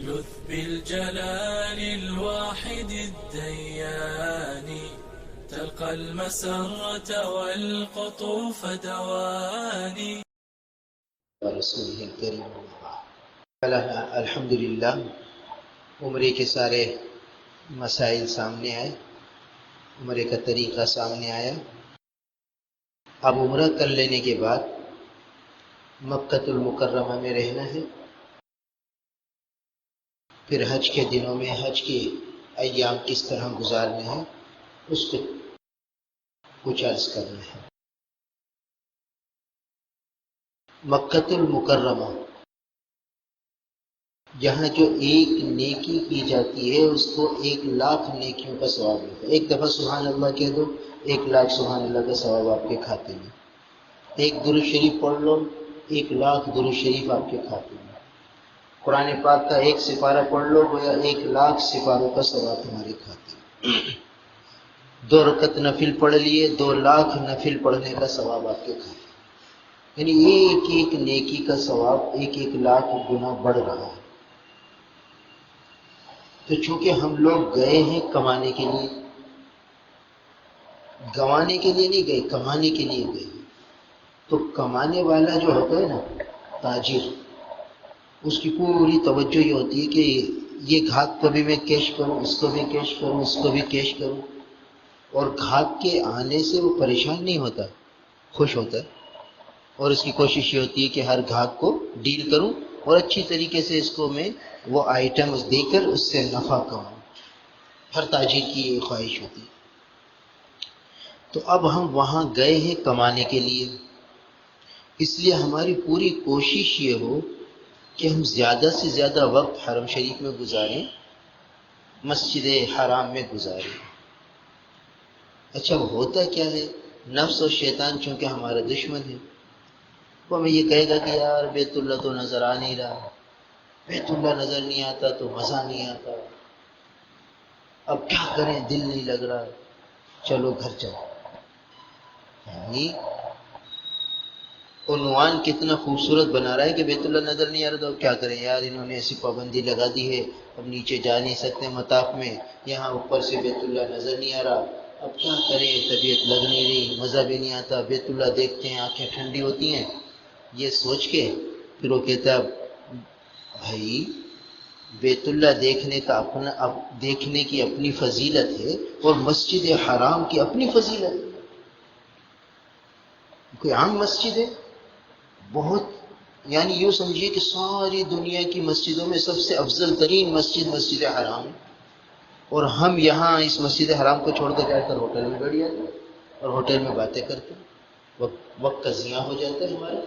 لذ بالجلال الواحد الديان تلقى المسرة والقطوف دواني. رسوله الكريم الحمدللہ عمرے کے سارے مسائل سامنے آئے، عمرے کا طریقہ سامنے آیا۔ اب عمرہ کر لینے کے بعد مکہ المکرمہ میں رہنا ہے، پھر حج کے دنوں میں حج کے ایام کس طرح گزارنے ہیں اس کو کچھ عرض کرنا ہے۔ مکہ المکرمہ، یہاں جو ایک نیکی کی جاتی ہے اس کو 1,00,000 نیکیوں کا ثواب ملتا ہے۔ ایک دفعہ سبحان اللہ کہہ دو، 1,00,000 سبحان اللہ کا ثواب آپ کے کھاتے میں۔ ایک درود شریف پڑھ لو، 1,00,000 درود شریف آپ کے کھاتے میں۔ قرآن پاک کا ایک سپارہ پڑھ لو، گویا 1,00,000 سپاروں کا ثواب تمہارے کھاتے میں۔ 2 رکعت نفل پڑھ لیے، 2,00,000 نفل پڑھنے کا ثواب آپ کے کھاتے میں۔ یعنی ایک ایک نیکی کا ثواب 1,00,000 گنا بڑھ رہا ہے۔ تو چونکہ ہم لوگ گئے ہیں کمانے کے لیے، گوانے کے لیے نہیں گئے، کمانے کے لیے گئے، تو کمانے والا جو ہوتا ہے نا تاجر، اس کی پوری توجہ یہ ہوتی ہے کہ یہ گھاٹ کو بھی میں کیش کروں، اس کو بھی کیش کروں، اس کو بھی کیش کروں، اور گھاٹ کے آنے سے وہ پریشان نہیں ہوتا، خوش ہوتا ہے، اور اس کی کوشش یہ ہوتی ہے کہ ہر گھاٹ کو ڈیل کروں اور اچھی طریقے سے اس کو میں وہ آئٹم دے کر اس سے نفع کماؤں۔ ہر تاجر کی یہ خواہش ہوتی ہے۔ تو اب ہم وہاں گئے ہیں کمانے کے لیے، اس لیے ہماری پوری کوشش یہ ہو کہ ہم زیادہ سے زیادہ وقت حرم شریف میں گزاریں، مسجد حرام میں گزاریں۔ اچھا ہوتا کیا ہے، نفس اور شیطان چونکہ ہمارا دشمن ہے، وہ ہمیں یہ کہے گا کہ یار بیت اللہ تو نظر آ نہیں رہا، بیت اللہ نظر نہیں آتا تو مزہ نہیں آتا، اب کیا کریں، دل نہیں لگ رہا، چلو گھر چلو۔ یعنی عنوان کتنا خوبصورت بنا رہا ہے کہ بیت اللہ نظر نہیں آ رہا تو اب کیا کریں یار، انہوں نے ایسی پابندی لگا دی ہے، اب نیچے جا نہیں سکتے مطاف میں، یہاں اوپر سے بیت اللہ نظر نہیں آ رہا، اب کیا کریں، طبیعت لگ نہیں رہی، مزہ بھی نہیں آتا، بیت اللہ دیکھتے ہیں آنکھیں ٹھنڈی ہوتی ہیں، یہ سوچ کے پھر وہ کہتا ہے بھائی بیت اللہ دیکھنے کی اپنی فضیلت ہے اور مسجد حرام کی اپنی فضیلت ہے۔ کوئی عام مسجد ہے، بہت، یعنی یوں سمجھیے کہ ساری دنیا کی مسجدوں میں سب سے افضل ترین مسجد حرام ہے، اور ہم یہاں اس مسجد حرام کو چھوڑ کر جا کر ہوٹل میں بیٹھ جاتے ہیں اور ہوٹل میں باتیں کرتے ہیں، وقت کا ضیاع ہو جاتا ہے ہمارا۔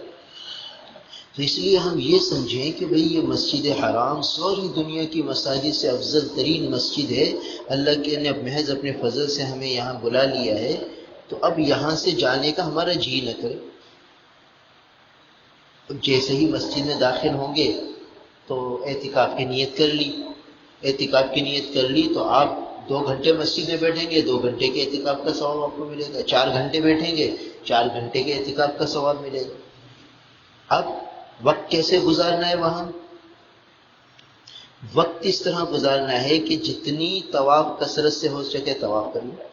تو اس لیے ہم یہ سمجھیں کہ بھئی یہ مسجد حرام ساری دنیا کی مساجد سے افضل ترین مسجد ہے، اللہ کے نے محض اپنے فضل سے ہمیں یہاں بلا لیا ہے، تو اب یہاں سے جانے کا ہمارا جی نہ کرے۔ جیسے ہی مسجد میں داخل ہوں گے تو اعتکاف کی نیت کر لی، اعتکاف کی نیت کر لی تو آپ 2 گھنٹے مسجد میں بیٹھیں گے، 2 گھنٹے کے اعتکاف کا ثواب آپ کو ملے گا، 4 گھنٹے بیٹھیں گے، 4 گھنٹے کے اعتکاف کا ثواب ملے گا۔ اب وقت کیسے گزارنا ہے وہاں؟ وقت اس طرح گزارنا ہے کہ جتنی طواف کثرت سے ہو سکے طواف کر لیں،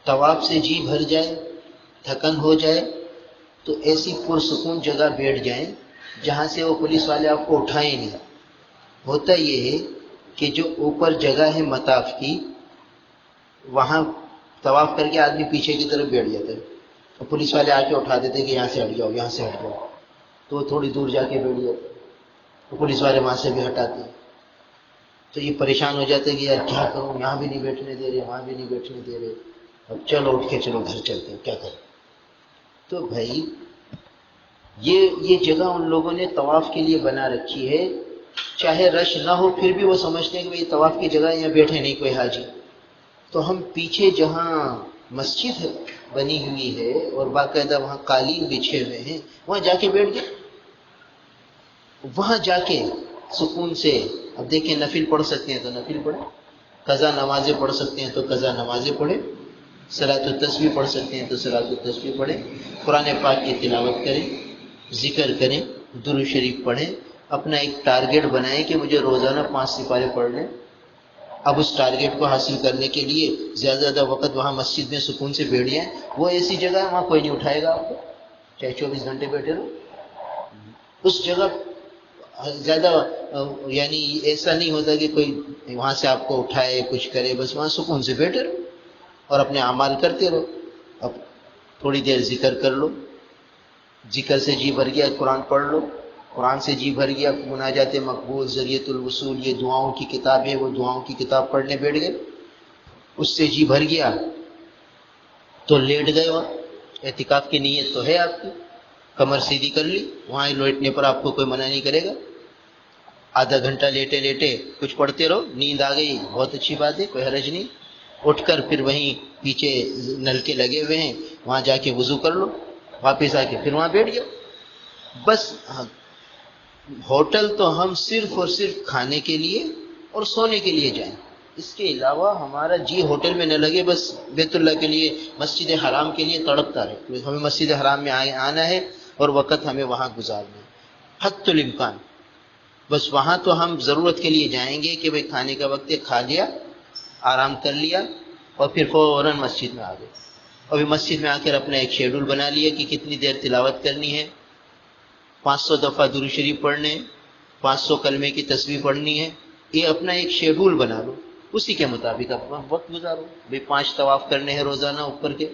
طواف سے جی بھر جائے، تھکن ہو جائے تو ایسی پرسکون جگہ بیٹھ جائیں جہاں سے وہ پولیس والے آپ کو اٹھائیں نہیں۔ ہوتا یہ ہے کہ جو اوپر جگہ ہے مطاف کی، وہاں طواف کر کے آدمی پیچھے کی طرف بیٹھ جاتا ہے اور پولیس والے آ کے اٹھا دیتے ہیں کہ یہاں سے ہٹ جاؤ، یہاں سے ہٹ جاؤ، تو وہ تھوڑی دور جا کے بیٹھ جاتے ہیں، تو پولیس والے وہاں سے بھی ہٹاتے ہیں، تو یہ پریشان ہو جاتے ہیں کہ یار کیا کروں، یہاں بھی نہیں بیٹھنے دے رہے، وہاں بھی نہیں بیٹھنے دے رہے، اب چلو اٹھ کے چلو گھر چلتے ہیں، کیا کریں۔ تو بھائی یہ جگہ ان لوگوں نے طواف کے لیے بنا رکھی ہے، چاہے رش نہ ہو پھر بھی وہ سمجھتے ہیں کہ بھائی طواف کی جگہ یہاں بیٹھے نہیں کوئی حاجی، تو ہم پیچھے جہاں مسجد بنی ہوئی ہے اور باقاعدہ وہاں قالین بچھے ہوئے ہیں وہاں جا کے بیٹھ گئے، وہاں جا کے سکون سے اب دیکھیں نفل پڑھ سکتے ہیں تو نفل پڑھیں، قضا نمازیں پڑھ سکتے ہیں تو قضا نمازیں پڑھیں، صلاۃ التسبیح پڑھ سکتے ہیں تو صلاۃ التسبیح پڑھیں، قرآن پاک کی تلاوت کریں، ذکر کریں، درود شریف پڑھیں، اپنا ایک ٹارگیٹ بنائیں کہ مجھے روزانہ 5 سپارے پڑھنے. اب اس ٹارگیٹ کو حاصل کرنے کے لیے زیادہ زیادہ وقت وہاں مسجد میں سکون سے بیٹھ جائیں. وہ ایسی جگہ ہے وہاں کوئی نہیں اٹھائے گا آپ کو، چاہے 24 گھنٹے بیٹھے رہو. اس جگہ زیادہ یعنی ایسا نہیں ہوتا کہ کوئی وہاں سے آپ کو اٹھائے کچھ کرے، بس وہاں سکون سے بیٹھے رہو اور اپنے اعمال کرتے رہو. اب تھوڑی دیر ذکر کر لو، ذکر سے جی بھر گیا قرآن پڑھ لو، قرآن سے جی بھر گیا مناجات مقبول، ذریعۃ الوصول، یہ دعاؤں کی کتاب ہے، وہ دعاؤں کی کتاب پڑھنے بیٹھ گئے. اس سے جی بھر گیا تو لیٹ گئے. وہاں اعتکاف کی نیت تو ہے آپ کی، کمر سیدھی کر لی، وہاں لیٹنے پر آپ کو کوئی منع نہیں کرے گا. آدھا گھنٹہ لیٹے لیٹے کچھ پڑھتے رہو، نیند آ گئی بہت اچھی بات ہے، کوئی حرج نہیں. اٹھ کر پھر وہیں پیچھے نلکے لگے ہوئے ہیں وہاں جا کے وضو کر لو، واپس آ کے پھر وہاں بیٹھ جاؤ. بس ہوٹل تو ہم صرف اور صرف کھانے کے لیے اور سونے کے لیے جائیں، اس کے علاوہ ہمارا جی ہوٹل میں نہ لگے. بس بیت اللہ کے لیے، مسجد حرام کے لیے تڑپتا رہے. ہمیں مسجد حرام میں آنا ہے اور وقت ہمیں وہاں گزارنا ہے حتی الامکان. بس وہاں تو ہم ضرورت کے لیے جائیں گے کہ بھئی کھانے کا وقت ہے، کھا لیا، آرام کر لیا اور پھر فوراً مسجد میں آ گئے. ابھی مسجد میں آ کر اپنا ایک شیڈول بنا لیا کہ کتنی دیر تلاوت کرنی ہے، 500 دفعہ درود شریف پڑھنے، 500 کلمے کی تسبیح پڑھنی ہے. یہ اپنا ایک شیڈول بنا لو، اسی کے مطابق اپنا وقت گزارو. بھئی 5 طواف کرنے ہیں روزانہ اوپر کے،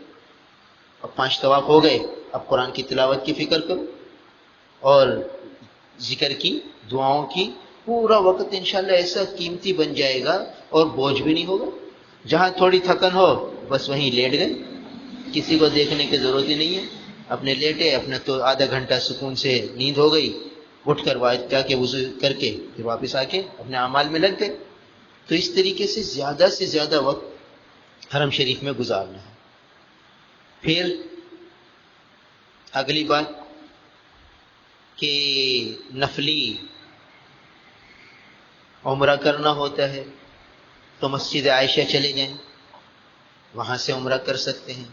اب 5 طواف ہو گئے، اب قرآن کی تلاوت کی فکر کرو اور ذکر کی، دعاؤں کی. پورا وقت انشاءاللہ ایسا قیمتی بن جائے گا اور بوجھ بھی نہیں ہوگا. جہاں تھوڑی تھکن ہو بس وہیں لیٹ گئے، کسی کو دیکھنے کی ضرورت ہی نہیں ہے. اپنے لیٹے، اپنا تو آدھا گھنٹہ سکون سے نیند ہو گئی، اٹھ کر جا کے وضو کر کے پھر واپس آ کے اپنے اعمال میں لگ گئے. تو اس طریقے سے زیادہ وقت حرم شریف میں گزارنا ہے. پھر اگلی بات کہ نفلی عمرہ کرنا ہوتا ہے تو مسجد عائشہ چلے جائیں، وہاں سے عمرہ کر سکتے ہیں.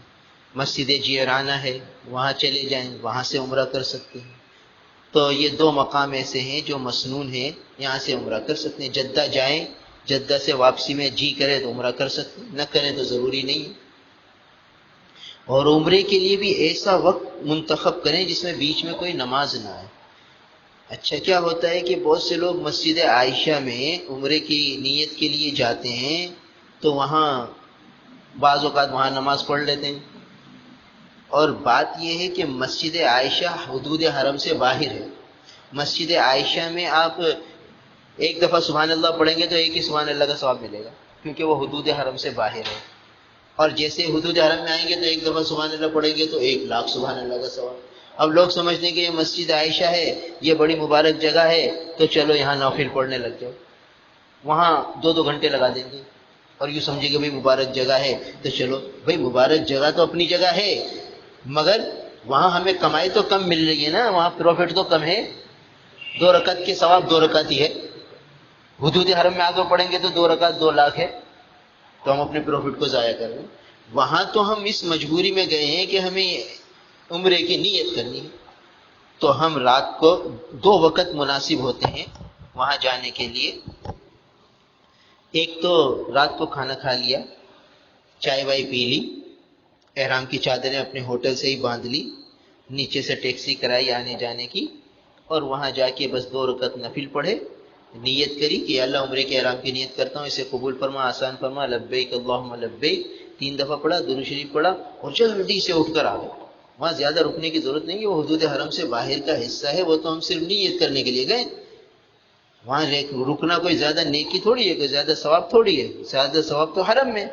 مسجد جیرانہ ہے، وہاں چلے جائیں، وہاں سے عمرہ کر سکتے ہیں. تو یہ 2 مقام ایسے ہیں جو مسنون ہیں، یہاں سے عمرہ کر سکتے ہیں. جدہ جائیں، جدہ سے واپسی میں جی کرے تو عمرہ کر سکتے ہیں، نہ کریں تو ضروری نہیں ہے. اور عمرے کے لیے بھی ایسا وقت منتخب کریں جس میں بیچ میں کوئی نماز نہ آئے. اچھا کیا ہوتا ہے کہ بہت سے لوگ مسجد عائشہ میں عمرے کی نیت کے لیے جاتے ہیں تو وہاں بعض اوقات وہاں نماز پڑھ لیتے ہیں. اور بات یہ ہے کہ مسجد عائشہ حدود حرم سے باہر ہے. مسجد عائشہ میں آپ ایک دفعہ سبحان اللہ پڑھیں گے تو ایک ہی سبحان اللہ کا ثواب ملے گا، کیونکہ وہ حدود حرم سے باہر ہے. اور جیسے حدود حرم میں آئیں گے تو ایک دفعہ سبحان اللہ پڑھیں گے تو 1,00,000 سبحان اللہ کا ثواب. اب لوگ سمجھتے ہیں کہ یہ مسجد عائشہ ہے، یہ بڑی مبارک جگہ ہے، تو چلو یہاں نوافل پڑھنے لگ جاؤ. وہاں 2 گھنٹے لگا دیں گے اور یوں سمجھے کہ بھئی مبارک جگہ ہے تو چلو. بھئی مبارک جگہ تو اپنی جگہ ہے، مگر وہاں ہمیں کمائی تو کم مل رہی ہے نا، وہاں پروفٹ تو کم ہے. 2 رکعت کے ثواب 2 رکعت ہی ہے. حدود حرم میں آگے پڑھیں گے تو 2 رکعت 2,00,000 ہے، تو ہم اپنے پروفٹ کو ضائع کر رہے ہیں. وہاں تو ہم اس مجبوری میں گئے ہیں کہ ہمیں عمرے کی نیت کرنی ہے، تو ہم رات کو 2 وقت مناسب ہوتے ہیں وہاں جانے کے لیے. ایک تو رات کو کھانا کھا لیا، چائے وائے پی لی، احرام کی چادریں اپنے ہوٹل سے ہی باندھ لی، نیچے سے ٹیکسی کرائی آنے جانے کی، اور وہاں جا کے بس 2 رکعت نفل پڑھے، نیت کری کہ اللہ عمرے کے احرام کی نیت کرتا ہوں، اسے قبول فرما، آسان فرما، لبیک اللہم لبیک. 3 دفعہ پڑھا، درود شریف پڑھا اور جلدی سے اٹھ کر آ گئے. وہاں زیادہ رکنے کی ضرورت نہیں ہے، وہ حدود حرم سے باہر کا حصہ ہے، وہ تو ہم صرف نیت کرنے کے لیے گئے. وہاں رکنا کوئی زیادہ نیکی تھوڑی ہے، کوئی زیادہ ثواب تھوڑی ہے. زیادہ ثواب تو حرم میں.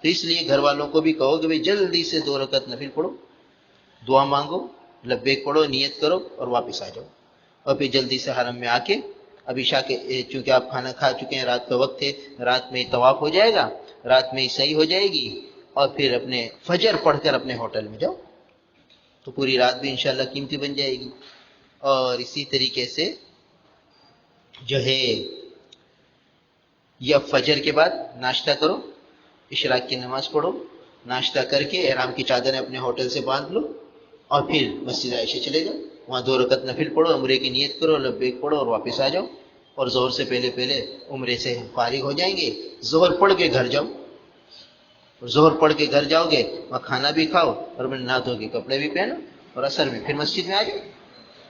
تو اس لیے گھر والوں کو بھی کہو کہ بھئی جلدی سے 2 رکعت نفل پڑھو، دعا مانگو، لبیک پڑھو، نیت کرو اور واپس آ جاؤ. اور پھر جلدی سے حرم میں آ کے اب عشاء کے، چونکہ آپ کھانا کھا چکے ہیں، رات کا وقت ہے، رات میں ہی طواف ہو جائے گا، رات میں ہی صحیح ہو جائے گی، اور پھر اپنے فجر پڑھ کر اپنے ہوٹل میں جاؤ تو پوری رات بھی انشاءاللہ قیمتی بن جائے گی. اور اسی طریقے سے جو ہے یا فجر کے بعد ناشتہ کرو، اشراق کی نماز پڑھو، ناشتہ کر کے احرام کی چادریں اپنے ہوٹل سے باندھ لو اور پھر مسجد عائشہ چلے جاؤ. وہاں 2 رکعت نفل پڑھو، عمرے کی نیت کرو، لبیک پڑھو اور واپس آ جاؤ، اور ظہر سے پہلے پہلے عمرے سے فارغ ہو جائیں گے، ظہر پڑھ کے گھر جاؤ، ظہر پڑھ کے گھر جاؤ گے، وہاں کھانا بھی کھاؤ اور نہا دھو کے کپڑے بھی پہنو، اور عصر میں پھر مسجد میں آ جاؤ۔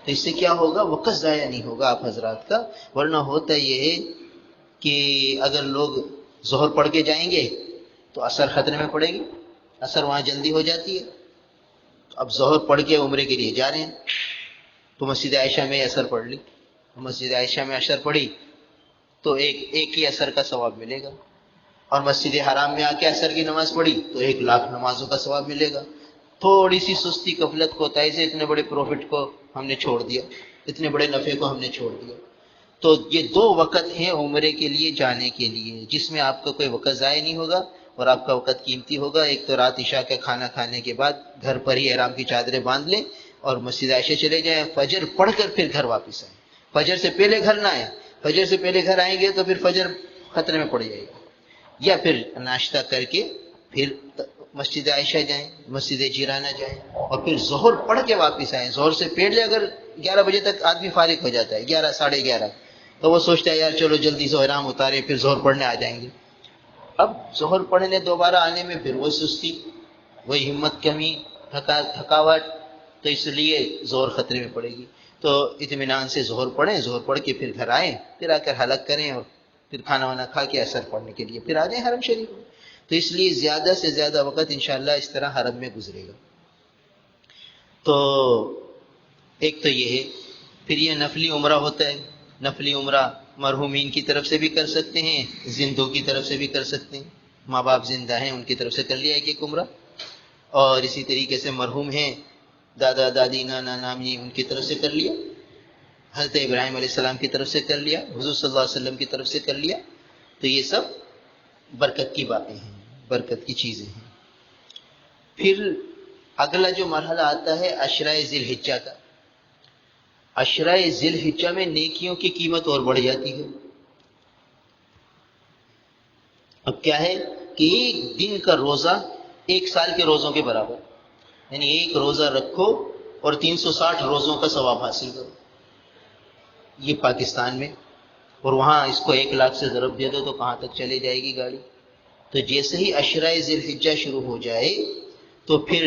تو اس سے کیا ہوگا؟ وقت ضائع نہیں ہوگا آپ حضرات کا، ورنہ ہوتا یہ ہے کہ اگر لوگ ظہر پڑھ کے جائیں گے تو عصر خطرے میں پڑے گی، عصر وہاں جلدی ہو جاتی ہے، اب ظہر پڑھ کے عمرے کے لیے جا رہے ہیں تو مسجد عائشہ میں عصر پڑھ لی، مسجد عائشہ میں عصر پڑھی تو ایک ہی عصر کا ثواب ملے گا، اور مسجد حرام میں آ کے عصر کی نماز پڑھی تو 1,00,000 نمازوں کا ثواب ملے گا۔ تھوڑی سی سستی غفلت کوتاہی سے اتنے بڑے پروفٹ کو ہم نے چھوڑ دیا، اتنے بڑے نفع کو ہم نے چھوڑ دیا۔ تو یہ 2 وقت ہیں عمرے کے لیے جانے کے لیے، جس میں آپ کا کوئی وقت ضائع نہیں ہوگا اور آپ کا وقت قیمتی ہوگا۔ ایک تو رات عشاء کا کھانا کھانے کے بعد گھر پر ہی احرام کی چادریں باندھ لیں اور مسجد عائشہ چلے جائیں، فجر پڑھ کر پھر گھر واپس آئیں، فجر سے پہلے گھر نہ آئیں، فجر سے پہلے گھر آئیں گے تو پھر فجر خطرے میں پڑ جائے گی، یا پھر ناشتہ کر کے پھر مسجد عائشہ جائیں، مسجد جیرانہ جائیں اور پھر ظہر پڑھ کے واپس آئیں۔ ظہر سے پہلے اگر 11 بجے تک آدمی فارغ ہو جاتا ہے، 11 ساڑھے 11، تو وہ سوچتا ہے یار چلو جلدی سے احرام اتارے پھر ظہر پڑھنے آ جائیں گے۔ اب ظہر پڑھنے دوبارہ آنے میں پھر وہ سستی، وہی ہمت کمی، تھکاوٹ، تو اس لیے ظہر خطرے میں پڑے گی۔ تو اطمینان سے ظہر پڑھیں، ظہر پڑھ کے پھر گھر آئیں، پھر آ کر حلق کریں اور پھر کھانا وانا کھا کے عصر پڑھنے کے لیے پھر آ جائیں حرم شریف میں۔ تو اس لیے زیادہ سے زیادہ وقت انشاءاللہ اس طرح حرم میں گزرے گا۔ تو ایک تو یہ ہے، پھر یہ نفلی عمرہ ہوتا ہے، نفلی عمرہ مرحومین کی طرف سے بھی کر سکتے ہیں، زندوں کی طرف سے بھی کر سکتے ہیں، ماں باپ زندہ ہیں ان کی طرف سے کر لیا ایک عمرہ، اور اسی طریقے سے مرحوم ہیں دادا دادی نانا نانی ان کی طرف سے کر لیا، حضرت ابراہیم علیہ السلام کی طرف سے کر لیا، حضور صلی اللہ علیہ وسلم کی طرف سے کر لیا۔ تو یہ سب برکت کی باتیں ہیں، برکت کی چیزیں ہیں۔ پھر اگلا جو مرحلہ آتا ہے عشرۂ ذی الحجہ کا، عشرۂ ذی الحجہ میں نیکیوں کی قیمت اور بڑھ جاتی ہے۔ اب کیا ہے کہ ایک دن کا روزہ 1 سال کے روزوں کے برابر، یعنی ایک روزہ رکھو اور 360 روزوں کا ثواب حاصل کرو، یہ پاکستان میں، اور وہاں اس کو 1,00,000 سے ضرب دے دو تو کہاں تک چلے جائے گی گاڑی۔ تو جیسے ہی عشرۂ ذی الحجہ شروع ہو جائے تو پھر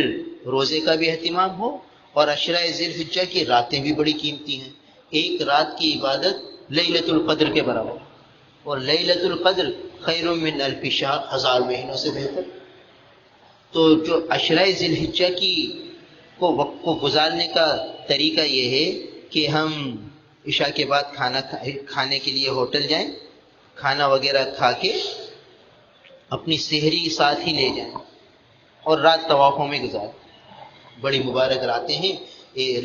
روزے کا بھی اہتمام ہو، اور عشرۂ ذی الحجہ کی راتیں بھی بڑی قیمتی ہیں، ایک رات کی عبادت لیلۃ القدر کے برابر، اور لیلۃ القدر خیر من الف شہر، 1000 مہینوں سے بہتر۔ تو جو عشرۂ ذی الحجہ کی وقت کو گزارنے کا طریقہ یہ ہے کہ ہم عشاء کے بعد کھانے کے لیے ہوٹل جائیں، کھانا وغیرہ کھا کے اپنی سحری ساتھ ہی لے جائیں اور رات طوافوں میں گزاریں۔ بڑی مبارک راتیں ہیں،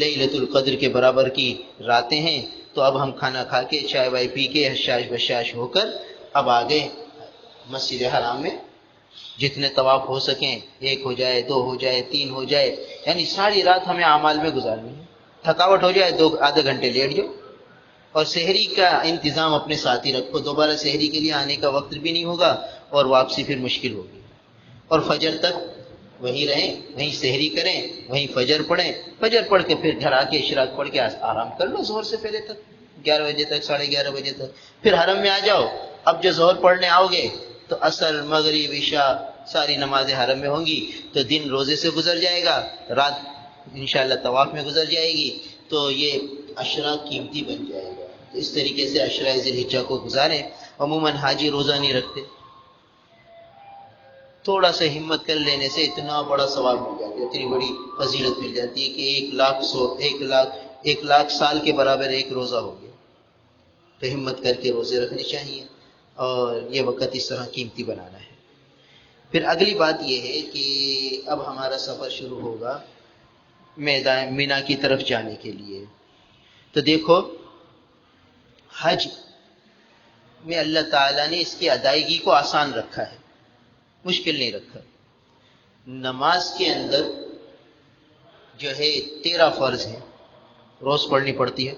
لیلۃ القدر کے برابر کی راتیں ہیں۔ تو اب ہم کھانا کھا کے چائے وائے پی کے حشاش بشاش ہو کر اب آگے مسجد حرام میں، جتنے طواف ہو سکیں، 1 ہو جائے، 2 ہو جائے، 3 ہو جائے، یعنی ساری رات ہمیں اعمال میں گزارنی ہے۔ تھکاوٹ ہو جائے 2 گھنٹے لیٹ جاؤ، اور سحری کا انتظام اپنے ساتھ ہی رکھو، دوبارہ سحری کے لیے آنے کا وقت بھی نہیں ہوگا اور واپسی پھر مشکل ہوگی، اور فجر تک وہیں رہیں، وہیں سحری کریں، وہیں فجر پڑھیں، فجر پڑھ کے پھر گھر آ کے اشراق پڑھ کے آرام کر لو ظہر سے پہلے تک، 11 بجے تک، 11:30 بجے تک، پھر حرم میں آ جاؤ۔ اب جو ظہر پڑھنے آؤ گے تو عصر مغرب عشاء ساری نمازیں حرم میں ہوں گی، تو دن روزے سے گزر جائے گا، رات انشاءاللہ طواف میں گزر جائے گی، تو یہ عشرہ قیمتی بن جائے گا۔ تو اس طریقے سے عشرہ ذی الحجہ کو گزاریں۔ عموماً حاجی روزہ نہیں رکھتے، تھوڑا سا ہمت کر لینے سے اتنا بڑا ثواب مل جاتا ہے، اتنی بڑی فضیلت مل جاتی ہے کہ 1,00,000 سال کے برابر ایک روزہ ہو گیا۔ تو ہمت کر کے روزے رکھنے چاہیے اور یہ وقت اس طرح قیمتی بنانا ہے۔ پھر اگلی بات یہ ہے کہ اب ہمارا سفر شروع ہوگا میدان مینا کی طرف جانے کے لیے۔ تو دیکھو حج میں اللہ تعالیٰ نے اس کی ادائیگی کو آسان رکھا ہے، مشکل نہیں رکھا۔ نماز کے اندر جو ہے 13 فرض ہیں، روز پڑھنی پڑتی ہے،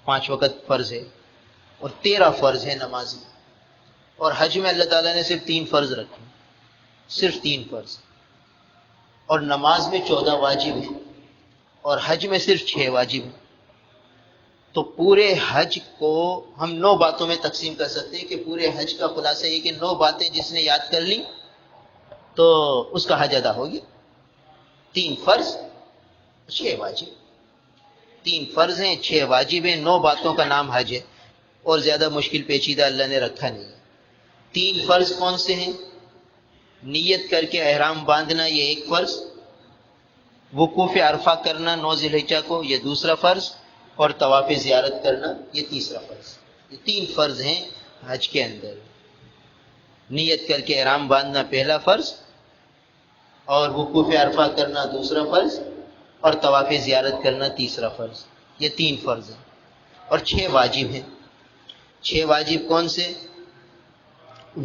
5 وقت فرض ہے، اور 13 فرض ہے نماز میں۔ اور حج میں اللہ تعالیٰ نے صرف 3 فرض رکھے، صرف 3 فرض، اور نماز میں 14 واجب ہیں اور حج میں صرف 6 واجب ہیں. تو پورے حج کو ہم 9 باتوں میں تقسیم کر سکتے ہیں کہ پورے حج کا خلاصہ یہ کہ 9 باتیں جس نے یاد کر لی تو اس کا حج ادا ہو گیا. 3 فرض 6 واجب. 3 فرض ہیں 6 واجب ہیں، 9 باتوں کا نام حج ہے، اور زیادہ مشکل پیچیدہ اللہ نے رکھا نہیں ہے. 3 فرض کون سے ہیں؟ نیت کر کے احرام باندھنا، یہ 1 فرض. وقوف عرفہ کرنا 9 ذی الحجہ کو، یہ دوسرا فرض. اور طواف زیارت کرنا، یہ تیسرا فرض. یہ 3 فرض ہیں حج کے اندر. نیت کر کے احرام باندھنا پہلا فرض، اور وقوف عرفہ کرنا دوسرا فرض، اور طواف زیارت کرنا تیسرا فرض. یہ 3 فرض ہیں. اور 6 واجب ہیں. 6 واجب کون سے؟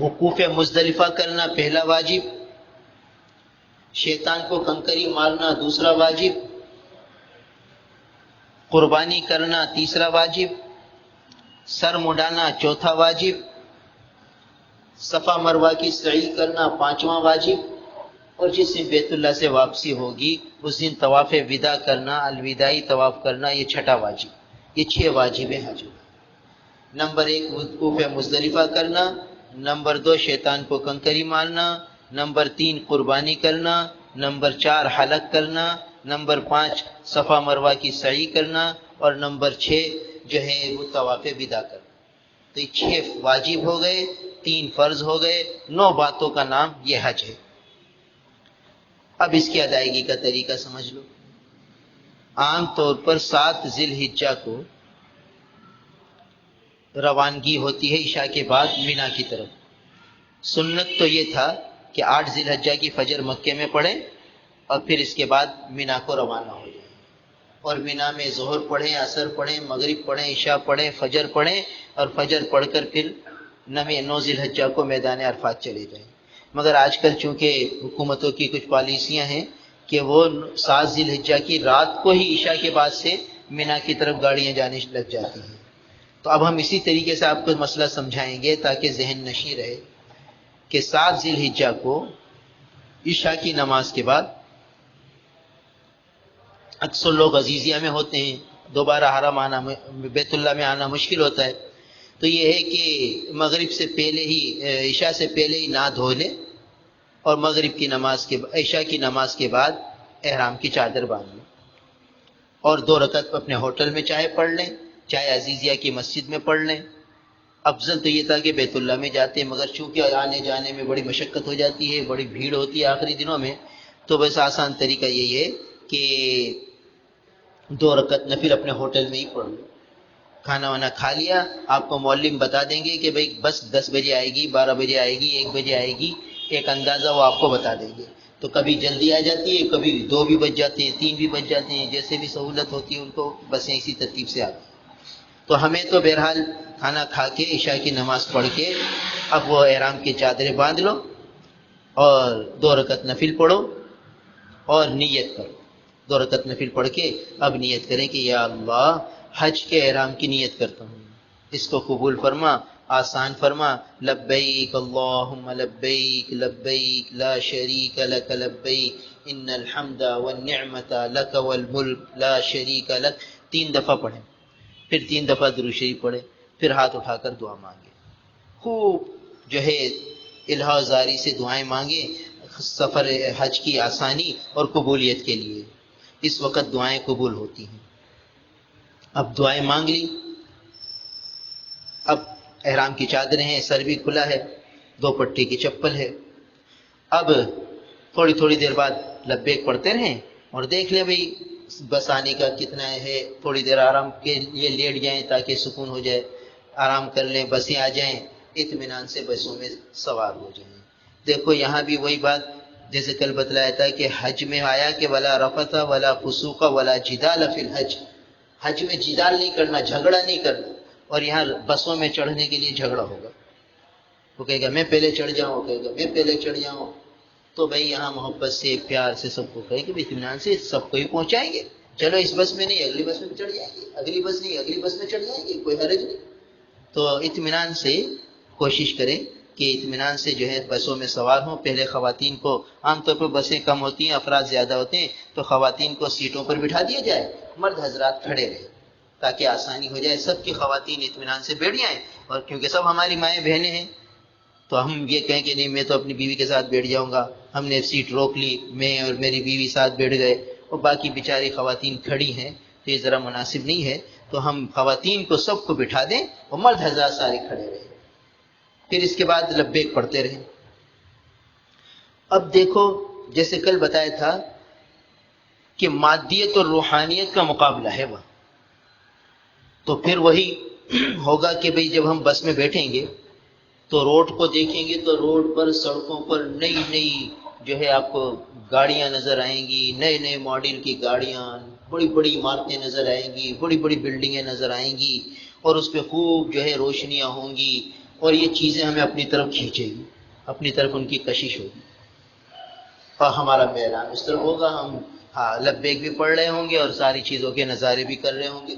وقوف مزدلفہ کرنا پہلا واجب، شیطان کو کنکری مارنا دوسرا واجب، قربانی کرنا تیسرا واجب، سر مڈانا چوتھا واجب، صفا مروہ کی سعی کرنا 5واں واجب، اور جس دن بیت اللہ سے واپسی ہوگی اس دن طواف وداع کرنا، الوداعی طواف کرنا، یہ 6واں واجب. یہ 6 واجب ہیں حج. نمبر 1 وقوف مزدلفہ کرنا، نمبر 2 شیطان کو کنکری مارنا، نمبر 3 قربانی کرنا، نمبر 4 حلق کرنا، نمبر 5 صفا مروہ کی سعی کرنا، اور نمبر 6 جو ہے وہ طواف وداع کرنا. تو یہ 6 واجب ہو گئے، 3 فرض ہو گئے، 9 باتوں کا نام یہ حج ہے. اب اس کی ادائیگی کا طریقہ سمجھ لو. عام طور پر 7 ذی الحجہ کو روانگی ہوتی ہے عشاء کے بعد مینا کی طرف. سنت تو یہ تھا کہ 8 ذی الحجہ کی فجر مکے میں پڑھیں اور پھر اس کے بعد مینا کو روانہ ہو جائیں، اور مینا میں ظہر پڑھیں، عصر پڑھیں، مغرب پڑھیں، عشاء پڑھیں، فجر پڑھیں، اور فجر پڑھ کر پھر 9 ذی الحجہ کو میدان عرفات چلے جائیں. مگر آج کل چونکہ حکومتوں کی کچھ پالیسیاں ہیں کہ وہ 7 ذی الحجہ کی رات کو ہی عشاء کے بعد سے مینا کی طرف گاڑیاں جانے لگ جاتی ہیں. تو اب ہم اسی طریقے سے آپ کو مسئلہ سمجھائیں گے تاکہ ذہن نشیں رہے کہ 7 ذی الحجہ کو عشاء کی نماز کے بعد اکثر لوگ عزیزیہ میں ہوتے ہیں، دوبارہ حرم آنا، بیت اللہ میں آنا مشکل ہوتا ہے. تو یہ ہے کہ مغرب سے پہلے ہی، عشاء سے پہلے ہی نہا دھو لیں، اور مغرب کی نماز کے عشاء کی نماز کے بعد احرام کی چادر باندھ لیں، اور 2 رکعت اپنے ہوٹل میں چاہے پڑھ لیں، چاہے عزیزیہ کی مسجد میں پڑھ لیں. افضل تو یہ تھا کہ بیت اللہ میں جاتے، مگر چونکہ آنے جانے میں بڑی مشقت ہو جاتی ہے، بڑی بھیڑ ہوتی ہے آخری دنوں میں، تو بس آسان طریقہ یہی ہے کہ 2 رکعت نفل اپنے ہوٹل میں ہی پڑھ لو. کھانا وانا کھا لیا، آپ کو معلم بتا دیں گے کہ بھئی بس 10 بجے آئے گی، 12 بجے آئے گی، 1 بجے آئے گی، ایک اندازہ وہ آپ کو بتا دیں گے. تو کبھی جلدی آ جاتی ہے، کبھی 2 بھی بج جاتے ہیں، 3 بھی بج جاتے ہیں، جیسے بھی سہولت ہوتی ہے ان کو بسیں اسی ترتیب سے آتی ہیں. تو ہمیں تو بہرحال کھانا کھا کے عشاء کی نماز پڑھ کے اب وہ احرام کی چادریں باندھ لو اور 2 رکعت نفل پڑھو اور نیت کرو. 2 رکعت نفل پڑھ کے اب نیت کریں کہ یا اللہ حج کے احرام کی نیت کرتا ہوں، اس کو قبول فرما، آسان فرما. لبیک اللہم لبیک لبیک لا شریک لک لبیک ان الحمد والنعمت لک والملک لا شریک لک. 3 دفعہ پڑھیں، پھر 3 دفعہ درود شریف پڑھیں، پھر ہاتھ اٹھا کر دعا مانگیں. خوب جو ہے الہا زاری سے دعائیں مانگیں سفر حج کی آسانی اور قبولیت کے لیے. اس وقت دعائیں قبول ہوتی ہیں. اب دعائیں مانگ لی، اب احرام کی چادریں ہیں، سر بھی کھلا ہے، 2 پٹی کی چپل ہے. اب تھوڑی تھوڑی دیر بعد لبیک پڑھتے رہیں اور دیکھ لیں بھئی بس آنے کا کتنا ہے. تھوڑی دیر آرام کے لیے لیٹ جائیں تاکہ سکون ہو جائے، آرام کر لیں، بسیں آ جائیں، اطمینان سے بسوں میں سوار ہو جائیں. دیکھو یہاں بھی وہی بات جیسے کل بتلایا تھا کہ حج میں آیا کہ ولا رفث ولا فسوق ولا جدال فی الحج. حج میں جدال نہیں کرنا، جھگڑا نہیں کرنا، اور یہاں بسوں میں چڑھنے کے لیے جھگڑا ہوگا. وہ کہے گا میں پہلے چڑھ جاؤں، کہے گا میں پہلے چڑھ جاؤں. تو بھائی یہاں محبت سے پیار سے سب کو کہے کہ اطمینان سے سب کو ہی پہنچائیں گے. چلو اس بس میں نہیں اگلی بس میں چڑھ جائیں گے، اگلی بس نہیں اگلی بس میں چڑھ جائیں گے، کوئی حرج نہیں. تو اطمینان سے کوشش کریں کہ اطمینان سے جو ہے بسوں میں سوار ہوں. پہلے خواتین کو عام طور پر بسیں کم ہوتی ہیں، افراد زیادہ ہوتے ہیں، تو خواتین کو سیٹوں پر بٹھا دیا جائے، مرد حضرات کھڑے رہے تاکہ آسانی ہو جائے. سب کی خواتین اطمینان سے بیٹھ جائیں، اور کیونکہ سب ہماری مائیں بہنیں ہیں تو ہم یہ کہیں کہ نہیں میں تو اپنی بیوی کے ساتھ بیٹھ جاؤں گا. ہم نے سیٹ روک لی، میں اور میری بیوی ساتھ بیٹھ گئے اور باقی بیچاری خواتین کھڑی ہیں، تو یہ ذرا مناسب نہیں ہے. تو ہم خواتین کو سب کو بٹھا دیں اور مرد حضرات سارے کھڑے رہیں. پھر اس کے بعد لبیک پڑھتے رہیں. اب دیکھو جیسے کل بتایا تھا کہ مادیت اور روحانیت کا مقابلہ ہے وہاں، تو پھر وہی ہوگا کہ بھئی جب ہم بس میں بیٹھیں گے تو روڈ کو دیکھیں گے تو روڈ پر سڑکوں پر نئی نئی جو ہے آپ کو گاڑیاں نظر آئیں گی، نئے نئے ماڈل کی گاڑیاں، بڑی بڑی عمارتیں نظر آئیں گی، بڑی بڑی بلڈنگیں نظر آئیں گی، اور اس پہ خوب جو ہے روشنیاں ہوں گی، اور یہ چیزیں ہمیں اپنی طرف کھینچے گی، اپنی طرف ان کی کشش ہوگی، اور ہمارا میدان اس طرح ہوگا. ہم لبیک بھی پڑھ رہے ہوں گے اور ساری چیزوں کے نظارے بھی کر رہے ہوں گے.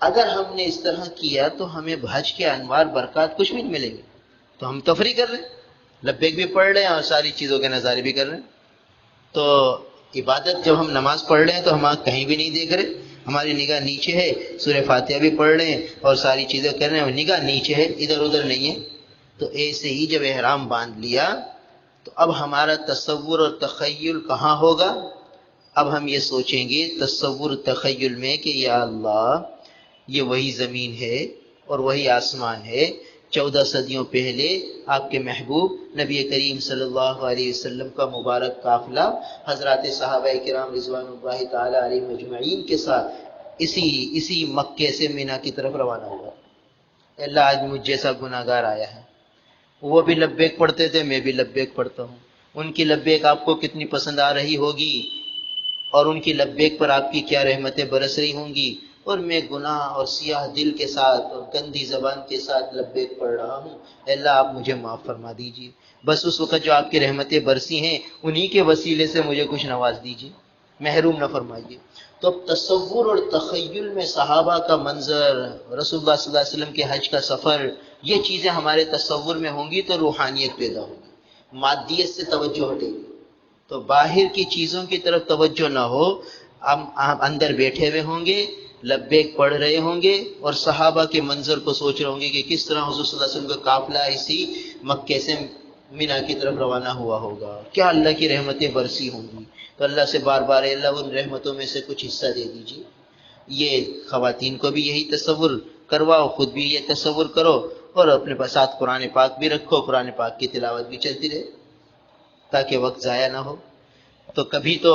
اگر ہم نے اس طرح کیا تو ہمیں حج کے انوار برکات کچھ بھی نہیں ملیں گے. تو ہم تفریح کر رہے ہیں، لبیک بھی پڑھ رہے ہیں اور ساری چیزوں کے نظارے بھی کر رہے ہیں. تو عبادت جب ہم نماز پڑھ رہے ہیں تو ہم کہیں بھی نہیں دیکھ رہے، ہماری نگاہ نیچے ہے، سورہ فاتحہ بھی پڑھ رہے ہیں اور ساری چیزیں کر رہے ہیں، نگاہ نیچے ہے، ادھر ادھر نہیں ہے. تو ایسے ہی جب احرام باندھ لیا تو اب ہمارا تصور اور تخیل کہاں ہوگا؟ اب ہم یہ سوچیں گے تصور تخیل میں کہ یا اللہ یہ وہی زمین ہے اور وہی آسمان ہے 14 صدیوں پہلے آپ کے محبوب نبی کریم صلی اللہ علیہ وسلم کا مبارک قافلہ حضرات صحابہ کرام رضوان اللہ تعالی علیہم اجمعین کے ساتھ اسی مکے سے مینا کی طرف روانہ ہوا. اللہ آج مجھ جیسا گناہگار آیا ہے. وہ بھی لبیک پڑھتے تھے، میں بھی لبیک پڑھتا ہوں. ان کی لبیک آپ کو کتنی پسند آ رہی ہوگی اور ان کی لبیک پر آپ کی کیا رحمتیں برس رہی ہوں گی، اور میں گناہ اور سیاہ دل کے ساتھ اور گندی زبان کے ساتھ لبیک پڑھ رہا ہوں. اللہ آپ مجھے معاف فرما دیجیے. بس اس وقت جو آپ کی رحمتیں برسی ہیں انہی کے وسیلے سے مجھے کچھ نواز دیجیے، محروم نہ فرمائیے. تو اب تصور اور تخیل میں صحابہ کا منظر، رسول اللہ صلی اللہ علیہ وسلم کے حج کا سفر، یہ چیزیں ہمارے تصور میں ہوں گی تو روحانیت پیدا ہوگی، مادیت سے توجہ ہٹے گی. تو باہر کی چیزوں کی طرف توجہ نہ ہو، ہم اندر بیٹھے ہوئے ہوں گے، لبیک پڑھ رہے ہوں گے اور صحابہ کے منظر کو سوچ رہے ہوں گے کہ کس طرح حضور صلی اللہ علیہ وسلم کا قافلہ اسی مکے سے مینا کی طرف روانہ ہوا ہوگا، کیا اللہ کی رحمتیں برسی ہوں گی. تو اللہ سے بار بار اللہ ان رحمتوں میں سے کچھ حصہ دے دیجیے. یہ خواتین کو بھی یہی تصور کرواؤ، خود بھی یہ تصور کرو، اور اپنے ساتھ قرآن پاک بھی رکھو، قرآن پاک کی تلاوت بھی چلتی رہے تاکہ وقت ضائع نہ ہو. تو کبھی تو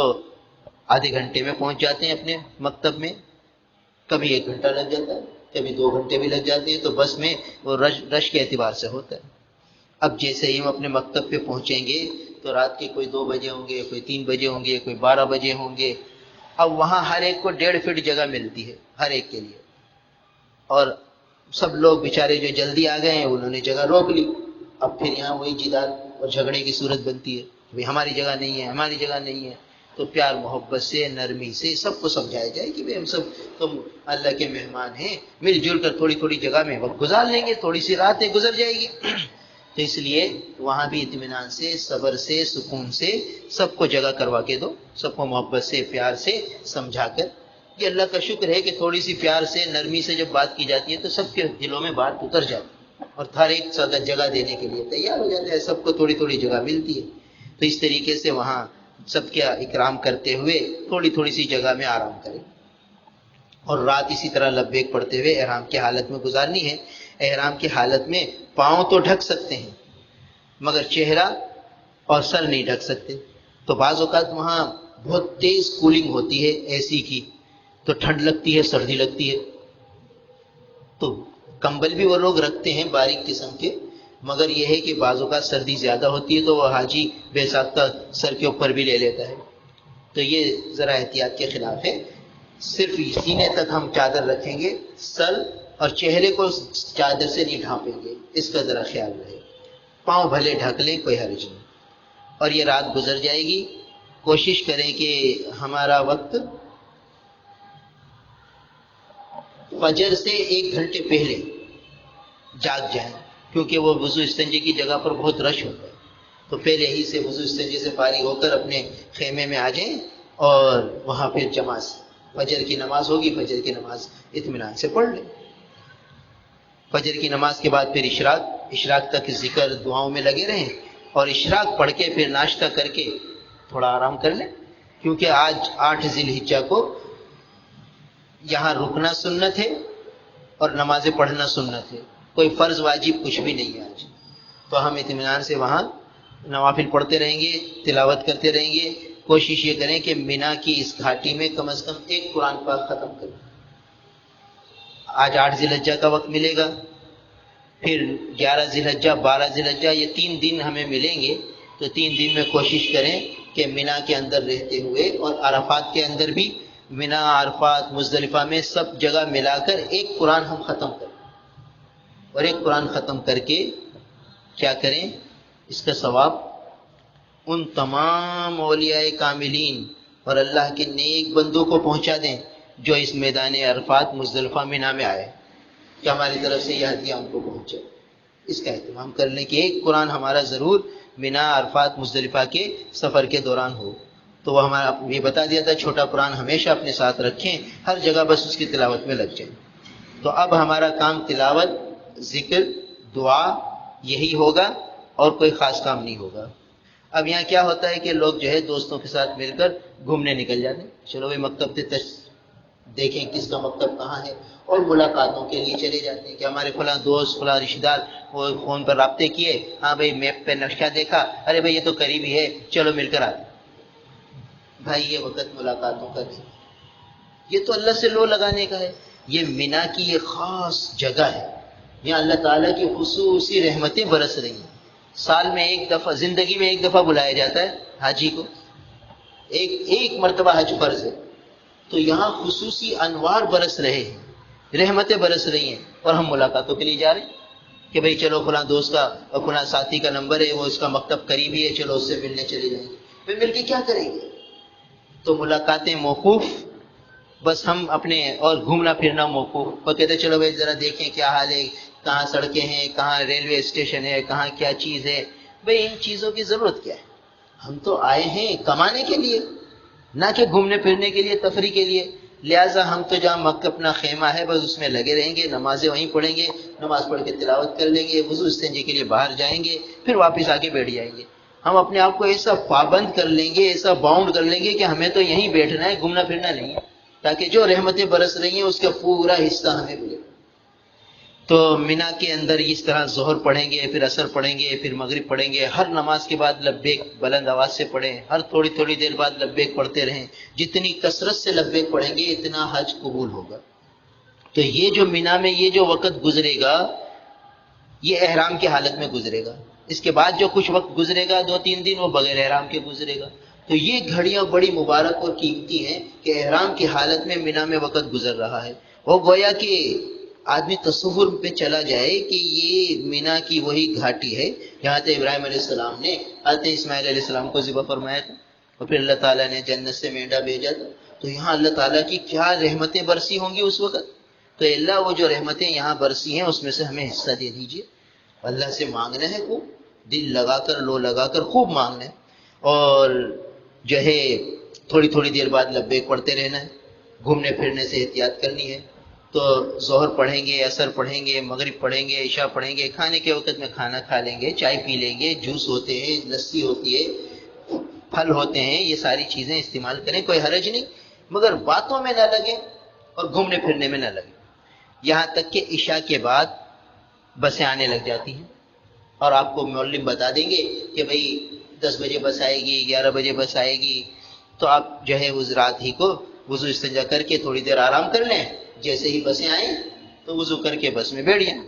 آدھے گھنٹے میں پہنچ جاتے ہیں اپنے مکتب میں، کبھی 1 گھنٹہ لگ جاتا ہے، کبھی 2 گھنٹے بھی لگ جاتے ہیں. تو بس میں وہ رش کے اعتبار سے ہوتا ہے. اب جیسے ہی ہم اپنے مکتب پہ پہنچیں گے تو رات کے کوئی 2 بجے ہوں گے، کوئی 3 بجے ہوں گے، کوئی 12 بجے ہوں گے. اب وہاں ہر ایک کو 1.5 فٹ جگہ ملتی ہے ہر ایک کے لیے، اور سب لوگ بیچارے جو جلدی آ گئے ہیں انہوں نے جگہ روک لی. اب پھر یہاں وہی جدال اور جھگڑے کی صورت بنتی ہے، بھئی ہماری جگہ نہیں ہے، ہماری جگہ نہیں ہے. تو پیار محبت سے، نرمی سے سب کو سمجھایا جائے کہ بھئی ہم سب تم اللہ کے مہمان ہیں، مل جل کر تھوڑی تھوڑی جگہ میں وقت گزار لیں گے، تھوڑی سی راتیں گزر جائے گی. تو اس لیے وہاں بھی اطمینان سے، صبر سے، سکون سے سب کو جگہ کروا کے دو، سب کو محبت سے، پیار سے سمجھا کر. یہ اللہ کا شکر ہے کہ تھوڑی سی پیار سے، نرمی سے جب بات کی جاتی ہے تو سب کے دلوں میں بات اتر جاتی ہے اور ہر ایک جگہ دینے کے لیے تیار ہو جاتا ہے، سب کو تھوڑی تھوڑی جگہ ملتی ہے. تو اس طریقے سے وہاں سب کا اکرام کرتے ہوئے تھوڑی تھوڑی سی جگہ میں آرام کریں، اور رات اسی طرح لبیک پڑھتے ہوئے احرام کی حالت میں گزارنی ہے. احرام کی حالت میں پاؤں تو ڈھک سکتے ہیں مگر چہرہ اور سر نہیں ڈھک سکتے. تو بعض اوقات وہاں بہت تیز کولنگ ہوتی ہے اے سی کی، تو ٹھنڈ لگتی ہے، سردی لگتی ہے. تو کمبل بھی وہ لوگ رکھتے ہیں باریک قسم کے، مگر یہ ہے کہ بعض اوقات سردی زیادہ ہوتی ہے تو وہ حاجی بے ساختہ سر کے اوپر بھی لے لیتا ہے. تو یہ ذرا احتیاط کے خلاف ہے. صرف سینے تک ہم چادر رکھیں گے، سر اور چہرے کو چادر سے نہیں ڈھانپیں گے، اس کا ذرا خیال رہے. پاؤں بھلے ڈھک لیں، کوئی حرج نہیں. اور یہ رات گزر جائے گی. کوشش کریں کہ ہمارا وقت فجر سے 1 گھنٹے پہلے جاگ جائیں. کیونکہ وہ وضو استنجے کی جگہ پر بہت رش ہوتا ہے، تو پہلے ہی سے وضو استنجے سے فارغ ہو کر اپنے خیمے میں آ جائیں اور وہاں پھر جماعت فجر کی نماز ہوگی، فجر کی نماز اطمینان سے پڑھ لیں۔ فجر کی نماز کے بعد پھر اشراق تک ذکر دعاؤں میں لگے رہیں، اور اشراق پڑھ کے پھر ناشتہ کر کے تھوڑا آرام کر لیں، کیونکہ آج 8 ذی الحجہ کو یہاں رکنا سنت ہے اور نمازیں پڑھنا سنت ہے، کوئی فرض واجب کچھ بھی نہیں ہے آج، تو ہم اطمینان سے وہاں نوافل پڑھتے رہیں گے، تلاوت کرتے رہیں گے۔ کوشش یہ کریں کہ مینا کی اس گھاٹی میں کم از کم ایک قرآن پاک ختم کریں۔ آج 8 ذی الحجہ کا وقت ملے گا، پھر 11 ذی الحجہ، 12 ذی الحجہ، یہ 3 دن ہمیں ملیں گے، تو 3 دن میں کوشش کریں کہ مینا کے اندر رہتے ہوئے اور عرفات کے اندر بھی، مینا، عرفات، مزدلفہ میں سب جگہ ملا کر ایک قرآن ہم ختم کریں، اور ایک قرآن ختم کر کے کیا کریں، اس کا ثواب ان تمام اولیاء کاملین اور اللہ کے نیک بندوں کو پہنچا دیں جو اس میدان عرفات مزدلفہ مینا میں آئے، کہ ہماری طرف سے یہ ہدیہ ان کو پہنچے۔ اس کا اہتمام کر لیں کہ ایک قرآن ہمارا ضرور مینا، عرفات، مزدلفہ کے سفر کے دوران ہو۔ تو وہ ہمارا یہ بتا دیا تھا، چھوٹا قرآن ہمیشہ اپنے ساتھ رکھیں، ہر جگہ بس اس کی تلاوت میں لگ جائیں۔ تو اب ہمارا کام تلاوت، ذکر، دعا یہی ہوگا، اور کوئی خاص کام نہیں ہوگا۔ اب یہاں کیا ہوتا ہے کہ لوگ جو ہے دوستوں کے ساتھ مل کر گھومنے نکل جاتے ہیں، چلو بھائی مکتب سے دیکھیں کس کا مکتب کہاں ہے، اور ملاقاتوں کے لیے چلے جاتے ہیں کہ ہمارے فلاں دوست، فلاں رشتہ دار، وہ فون پر رابطے کیے، ہاں بھائی میپ پہ نقشہ دیکھا، ارے بھائی یہ تو قریب ہی ہے، چلو مل کر آتے۔ بھائی یہ وقت ملاقاتوں کا نہیں، یہ تو اللہ سے لو لگانے کا ہے۔ یہ مینا کی یہ خاص جگہ ہے، یہاں اللہ تعالیٰ کی خصوصی رحمتیں برس رہی ہیں۔ سال میں ایک دفعہ، زندگی میں ایک دفعہ بلایا جاتا ہے حاجی کو، ایک مرتبہ حج فرض ہے، تو یہاں خصوصی انوار برس رہے ہیں، رحمتیں برس رہی ہیں، اور ہم ملاقاتوں کے لیے جا رہے ہیں کہ بھئی چلو فلاں دوست کا اور فلاں ساتھی کا نمبر ہے، وہ اس کا مکتب قریب ہی ہے، چلو اس سے ملنے چلے جائیں گے۔ پھر مل کے کیا کریں گے؟ تو ملاقاتیں موقوف، بس ہم اپنے اور گھومنا پھرنا موقوف۔ وہ کہتے چلو بھائی ذرا دیکھیں کیا حال ہے، کہاں سڑکیں ہیں، کہاں ریلوے اسٹیشن ہے، کہاں کیا چیز ہے۔ بھئی ان چیزوں کی ضرورت کیا ہے؟ ہم تو آئے ہیں کمانے کے لیے، نہ کہ گھومنے پھرنے کے لیے، تفریح کے لیے۔ لہٰذا ہم تو جہاں مکہ اپنا خیمہ ہے بس اس میں لگے رہیں گے، نمازیں وہیں پڑھیں گے، نماز پڑھ کے تلاوت کر لیں گے، وضو استنجے کے لیے باہر جائیں گے، پھر واپس آ کے بیٹھ جائیں گے۔ ہم اپنے آپ کو ایسا پابند کر لیں گے، ایسا باؤنڈ کر لیں گے کہ ہمیں تو یہیں بیٹھنا ہے، گھومنا پھرنا نہیں ہے، تاکہ جو رحمتیں برس رہی ہیں اس کا پورا حصہ ہمیں ملے۔ تو مینا کے اندر اس طرح ظہر پڑھیں گے، پھر عصر پڑھیں گے، پھر مغرب پڑھیں گے، ہر نماز کے بعد لبیک بلند آواز سے پڑھیں، ہر تھوڑی تھوڑی دیر بعد لبیک پڑھتے رہیں۔ جتنی کثرت سے لبیک پڑھیں گے اتنا حج قبول ہوگا۔ تو یہ جو مینا میں یہ جو وقت گزرے گا یہ احرام کی حالت میں گزرے گا، اس کے بعد جو کچھ وقت گزرے گا 2-3 دن وہ بغیر احرام کے گزرے گا۔ تو یہ گھڑیاں بڑی مبارک اور قیمتی ہیں کہ احرام کی حالت میں مینا میں وقت گزر رہا ہے۔ وہ گویا کہ آدمی تصور پہ چلا جائے کہ یہ مینا کی وہی گھاٹی ہے جہاں سے ابراہیم علیہ السلام نے حضرت اسماعیل علیہ السلام کو ذبح فرمایا تھا، اور پھر اللہ تعالیٰ نے جنت سے مینڈا بھیجا تھا۔ تو یہاں اللہ تعالیٰ کی کیا رحمتیں برسی ہوں گی اس وقت۔ تو اللہ وہ جو رحمتیں یہاں برسی ہیں اس میں سے ہمیں حصہ دے دیجیے۔ اللہ سے مانگنا ہے، خوب دل لگا کر، لو لگا کر خوب مانگنا ہے، اور جو ہے تھوڑی تھوڑی دیر بعد لبیک پڑھتے رہنا ہے، گھومنے پھرنے سے احتیاط کرنی ہے۔ تو ظہر پڑھیں گے، عصر پڑھیں گے، مغرب پڑھیں گے، عشاء پڑھیں گے، کھانے کے وقت میں کھانا کھا لیں گے، چائے پی لیں گے، جوس ہوتے ہیں، لسی ہوتی ہے، پھل ہوتے ہیں، یہ ساری چیزیں استعمال کریں، کوئی حرج نہیں، مگر باتوں میں نہ لگیں اور گھومنے پھرنے میں نہ لگیں۔ یہاں تک کہ عشاء کے بعد بسیں آنے لگ جاتی ہیں، اور آپ کو معلم بتا دیں گے کہ بھئی 10 بجے بس آئے گی، 11 بجے بس آئے گی، تو آپ جو ہے اس رات ہی کو وضو استنجا کر کے تھوڑی دیر آرام کر لیں، جیسے ہی بسیں آئیں تو وضو کر کے بس میں بیٹھ جائیں،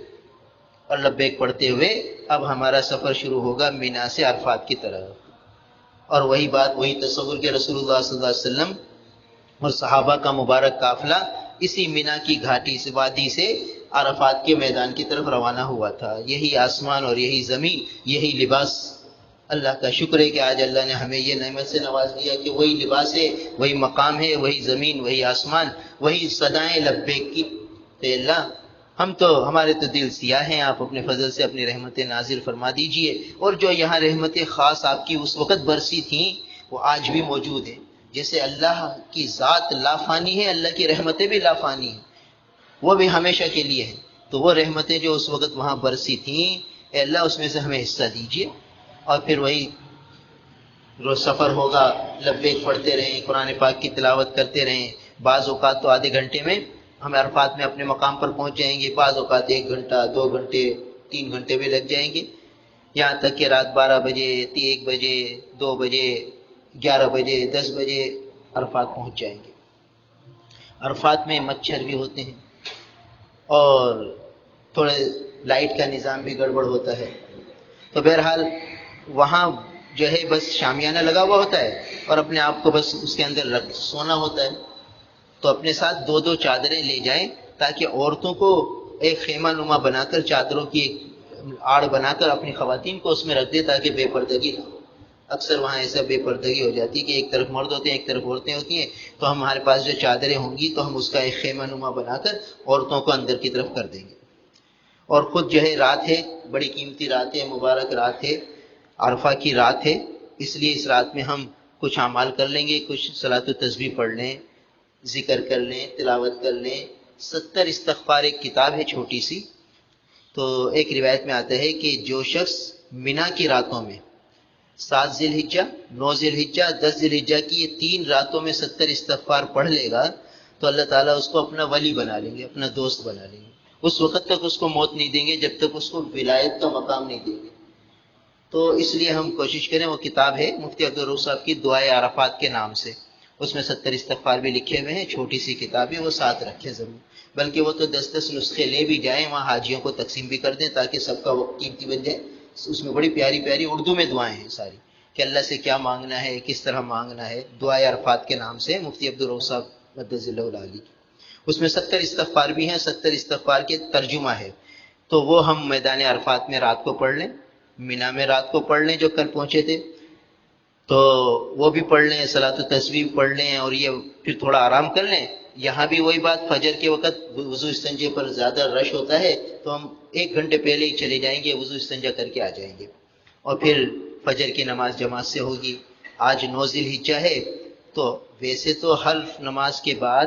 اور لبیک پڑھتے ہوئے اب ہمارا سفر شروع ہوگا مینا سے عرفات کی طرف۔ اور وہی بات، وہی تصور کہ رسول اللہ صلی اللہ علیہ وسلم اور صحابہ کا مبارک قافلہ اسی مینا کی گھاٹی سے، وادی سے عرفات کے میدان کی طرف روانہ ہوا تھا۔ یہی آسمان اور یہی زمین، یہی لباس، اللہ کا شکر ہے کہ آج اللہ نے ہمیں یہ نعمت سے نواز دیا کہ وہی لباس ہے، وہی مقام ہے، وہی زمین، وہی آسمان، وہی صدائیں لبیک کی۔ تو اللہ ہم تو ہمارے تو دل سیاہ ہیں، آپ اپنے فضل سے اپنی رحمتیں نازل فرما دیجئے، اور جو یہاں رحمتیں خاص آپ کی اس وقت برسی تھیں وہ آج بھی موجود ہیں۔ جیسے اللہ کی ذات لافانی ہے، اللہ کی رحمتیں بھی لافانی ہیں، وہ بھی ہمیشہ کے لیے ہیں۔ تو وہ رحمتیں جو اس وقت وہاں برسی تھیں، اے اللہ اس میں سے ہمیں حصہ دیجئے۔ اور پھر وہی روز سفر ہوگا، لبیک پڑھتے رہیں، قرآن پاک کی تلاوت کرتے رہیں، بعض اوقات تو آدھے گھنٹے میں ہم عرفات میں اپنے مقام پر پہنچ جائیں گے، بعض اوقات 1 گھنٹہ 2 گھنٹے 3 گھنٹے بھی لگ جائیں گے، یہاں تک کہ رات 12 بجے 1 بجے 2 بجے 11 بجے 10 بجے عرفات پہنچ جائیں گے۔ عرفات میں مچھر بھی ہوتے ہیں اور تھوڑے لائٹ کا نظام بھی گڑبڑ ہوتا ہے، تو بہرحال وہاں جو ہے بس شامیانہ لگا ہوا ہوتا ہے اور اپنے آپ کو بس اس کے اندر رکھ سونا ہوتا ہے۔ تو اپنے ساتھ 2 چادریں لے جائیں تاکہ عورتوں کو ایک خیمہ نما بنا کر، چادروں کی ایک آڑ بنا کر اپنی خواتین کو اس میں رکھ دے تاکہ بے پردگی نہ ہو۔ اکثر وہاں ایسا بے پردگی ہو جاتی ہے کہ ایک طرف مرد ہوتے ہیں ایک طرف عورتیں ہوتی ہیں، تو ہمارے پاس جو چادریں ہوں گی تو ہم اس کا ایک خیمہ نما بنا کر عورتوں کو اندر کی طرف کر دیں گے۔ اور خود جو ہے رات ہے، بڑی قیمتی رات ہے، مبارک رات ہے، عرفہ کی رات ہے، اس لیے اس رات میں ہم کچھ اعمال کر لیں گے، کچھ صلاۃ و تسبیح پڑھ لیں، ذکر کر لیں، تلاوت کر لیں۔ 70 استغفار ایک کتاب ہے چھوٹی سی، تو ایک روایت میں آتا ہے کہ جو شخص منا کی راتوں میں 7 ذی الحجہ 9 ذی الحجہ 10 ذی الحجہ کی یہ 3 راتوں میں 70 استغفار پڑھ لے گا تو اللہ تعالیٰ اس کو اپنا ولی بنا لیں گے، اپنا دوست بنا لیں گے۔ اس وقت تک اس کو موت نہیں دیں گے جب تک اس کو ولایت کا مقام نہیں دیں گے۔ تو اس لیے ہم کوشش کریں، وہ کتاب ہے مفتی عبدالرؤف صاحب کی دعائے عرفات کے نام سے، اس میں 70 استغفار بھی لکھے ہوئے ہیں، چھوٹی سی کتاب ہے، وہ ساتھ رکھیں ضرور، بلکہ وہ تو 10 نسخے لے بھی جائیں، وہاں حاجیوں کو تقسیم بھی کر دیں تاکہ سب کا وقت قیمتی بن جائے۔ اس میں بڑی پیاری پیاری اردو میں دعائیں ہیں ساری، کہ اللہ سے کیا مانگنا ہے، کس طرح مانگنا ہے، دعائے عرفات کے نام سے مفتی عبدالرؤف صاحب مدث اللہ العالی، اس میں 70 استغفار بھی ہیں، 70 استغفار کے ترجمہ ہے، تو وہ ہم میدان عرفات میں رات کو پڑھ لیں، مینا میں رات کو پڑھ لیں جو کل پہنچے تھے، تو وہ بھی پڑھ لیں، صلاۃ و تسبیح پڑھ لیں، اور یہ پھر تھوڑا آرام کر لیں۔ یہاں بھی وہی بات، فجر کے وقت وضو استنجے پر زیادہ رش ہوتا ہے تو ہم 1 گھنٹے پہلے ہی چلے جائیں گے، وضو استنجا کر کے آ جائیں گے، اور پھر فجر کی نماز جماعت سے ہوگی۔ آج 9 ذی الحجہ ہے، تو ویسے تو ہر نماز کے بعد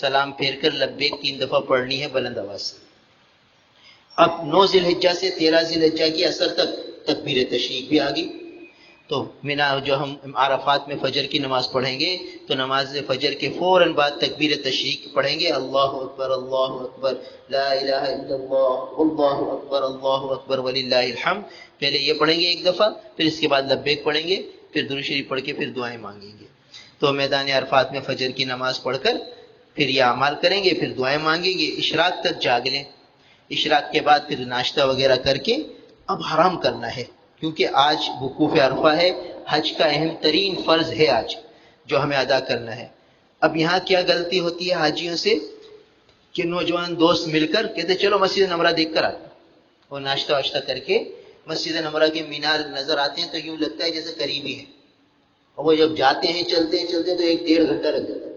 سلام پھیر کر لبیک 3 دفعہ پڑھنی ہے بلند آواز سے۔ اب 9 ذی الحجہ سے 13 ذی الحجہ کی اثر تک تکبیر تشریق بھی آ گئی، تو منا جو ہم عرفات میں فجر کی نماز پڑھیں گے تو نماز فجر کے فوراً بعد تکبیر تشریق پڑھیں گے، اللہ اکبر لا الہ الا اللہ اکبر وللہ الحمد، پہلے یہ پڑھیں گے 1 دفعہ، پھر اس کے بعد لبیک پڑھیں گے، پھر درود شریف پڑھ کے پھر دعائیں مانگیں گے۔ تو میدان عرفات میں فجر کی نماز پڑھ کر پھر یہ اعمال کریں گے، پھر دعائیں مانگیں گے، اشراق تک جاگ لیں، اشراق کے بعد پھر ناشتہ وغیرہ کر کے اب حرام کرنا ہے، کیونکہ آج وقوف عرفہ ہے، حج کا اہم ترین فرض ہے آج جو ہمیں ادا کرنا ہے۔ اب یہاں کیا غلطی ہوتی ہے حاجیوں سے کہ نوجوان دوست مل کر کہتے چلو مسجد نمرہ دیکھ کر آتے، اور ناشتہ واشتہ کر کے مسجد نمرہ کے مینار نظر آتے ہیں تو یوں لگتا ہے جیسے قریبی ہے، اور وہ جب جاتے ہیں چلتے ہیں تو 1-1.5 گھنٹہ لگ جاتا ہے،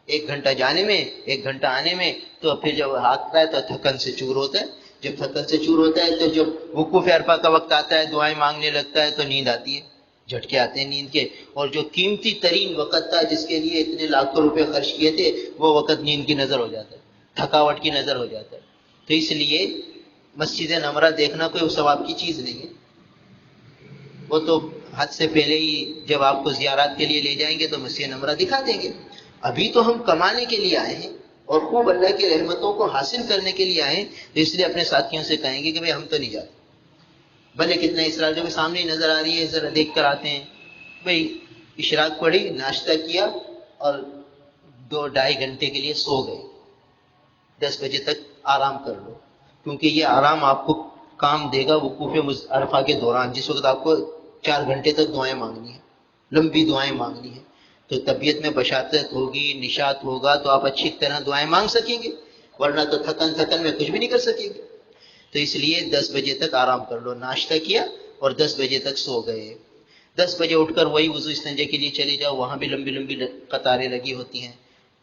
1 گھنٹہ جانے میں 1 گھنٹہ آنے میں، تو پھر جب آتا ہے تو تھکن سے چور ہوتا ہے، جب تھکن سے چور ہوتا ہے تو جب وقوف عرفہ کا وقت آتا ہے دعائیں مانگنے لگتا ہے تو نیند آتی ہے، جھٹکے آتے ہیں نیند کے، اور جو قیمتی ترین وقت تھا جس کے لیے اتنے لاکھوں روپے خرچ کیے تھے وہ وقت نیند کی نظر ہو جاتا ہے، تھکاوٹ کی نظر ہو جاتا ہے۔ تو اس لیے مسجد نمرہ دیکھنا کوئی ثواب کی چیز نہیں ہے، وہ تو حد سے پہلے ہی جب آپ کو زیارات کے لیے لے جائیں گے تو مسجد نمرہ دکھا دیں گے۔ ابھی تو ہم کمانے کے لیے آئے ہیں اور خوب اللہ کی رحمتوں کو حاصل کرنے کے لیے آئے ہیں، تو اس لیے اپنے ساتھیوں سے کہیں گے کہ بھئی ہم تو نہیں جاتے، بھلے کتنا اسرار جو سامنے ہی نظر آ رہی ہے ذرا دیکھ کر آتے ہیں۔ بھئی اشراق پڑھی، ناشتہ کیا اور 2-2.5 گھنٹے کے لیے سو گئے، 10 بجے تک آرام کر لو، کیونکہ یہ آرام آپ کو کام دے گا وقوف عرفہ کے دوران، جس وقت آپ کو 4 گھنٹے تک دعائیں مانگنی ہیں، لمبی دعائیں مانگنی ہیں، تو طبیعت میں بشاشت ہوگی، نشاط ہوگا تو آپ اچھی طرح دعائیں مانگ سکیں گے، ورنہ تو تھکن میں کچھ بھی نہیں کر سکیں گے۔ تو اس لیے 10 بجے تک آرام کر لو، ناشتہ کیا اور 10 بجے تک سو گئے، 10 بجے اٹھ کر وہی وضو استنجے کے لیے چلے جاؤ، وہاں بھی لمبی لمبی قطاریں لگی ہوتی ہیں،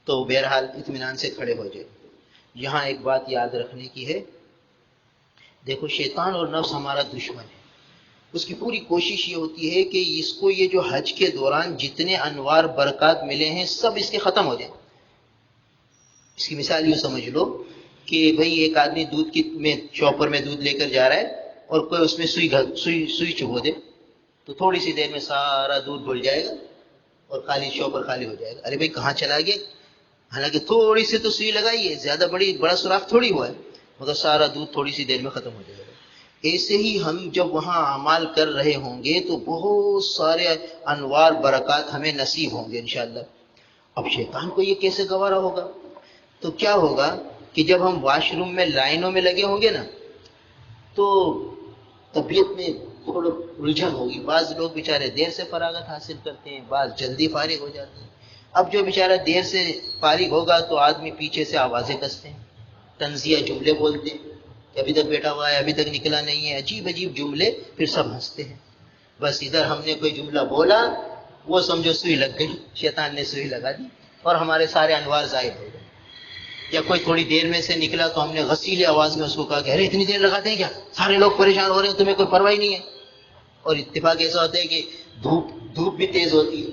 تو بہرحال اطمینان سے کھڑے ہو جائے۔ یہاں ایک بات یاد رکھنے کی ہے، دیکھو شیطان اور نفس ہمارا دشمن ہے، اس کی پوری کوشش یہ ہوتی ہے کہ اس کو یہ جو حج کے دوران جتنے انوار برکات ملے ہیں سب اس کے ختم ہو جائیں۔ اس کی مثال یوں سمجھ لو کہ بھئی ایک آدمی دودھ میں چوپر میں دودھ لے کر جا رہا ہے اور کوئی اس میں سوئی چبھو دے تو تھوڑی سی دیر میں سارا دودھ گھل جائے گا اور خالی چوپر خالی ہو جائے گا۔ ارے بھئی کہاں چلا گیا؟ حالانکہ تھوڑی سی تو سوئی لگائی ہے، زیادہ بڑا سوراخ تھوڑی ہوا ہے، مگر سارا دودھ تھوڑی سی دیر میں ختم ہو جائے گا۔ ایسے ہی ہم جب وہاں اعمال کر رہے ہوں گے تو بہت سارے انوار برکات ہمیں نصیب ہوں گے انشاءاللہ۔ اب شیطان کو یہ کیسے گوارا ہوگا؟ تو کیا ہوگا کہ جب ہم واش روم میں لائنوں میں لگے ہوں گے نا تو طبیعت میں تھوڑا الجھن ہوگی۔ بعض لوگ بیچارے دیر سے فراغت حاصل کرتے ہیں، بعض جلدی فارغ ہو جاتے ہیں۔ اب جو بیچارہ دیر سے فارغ ہوگا تو آدمی پیچھے سے آوازیں کستے ہیں، طنزیہ جملے بولتے ہیں کہ ابھی تک بیٹھا ہوا ہے، ابھی تک نکلا نہیں ہے، عجیب عجیب جملے، پھر سب ہنستے ہیں۔ بس ادھر ہم نے کوئی جملہ بولا، وہ سمجھو سوئی لگ گئی، شیطان نے سوئی لگا دی اور ہمارے سارے انوار ظاہر ہو گئے۔ یا کوئی تھوڑی دیر میں سے نکلا تو ہم نے غسیلی آواز میں اس کو کہا کہ ارے اتنی دیر لگاتے ہیں کیا، سارے لوگ پریشان ہو رہے ہیں، تمہیں کوئی پرواہ نہیں ہے۔ اور اتفاق ایسا ہوتا ہے کہ دھوپ بھی تیز ہوتی ہے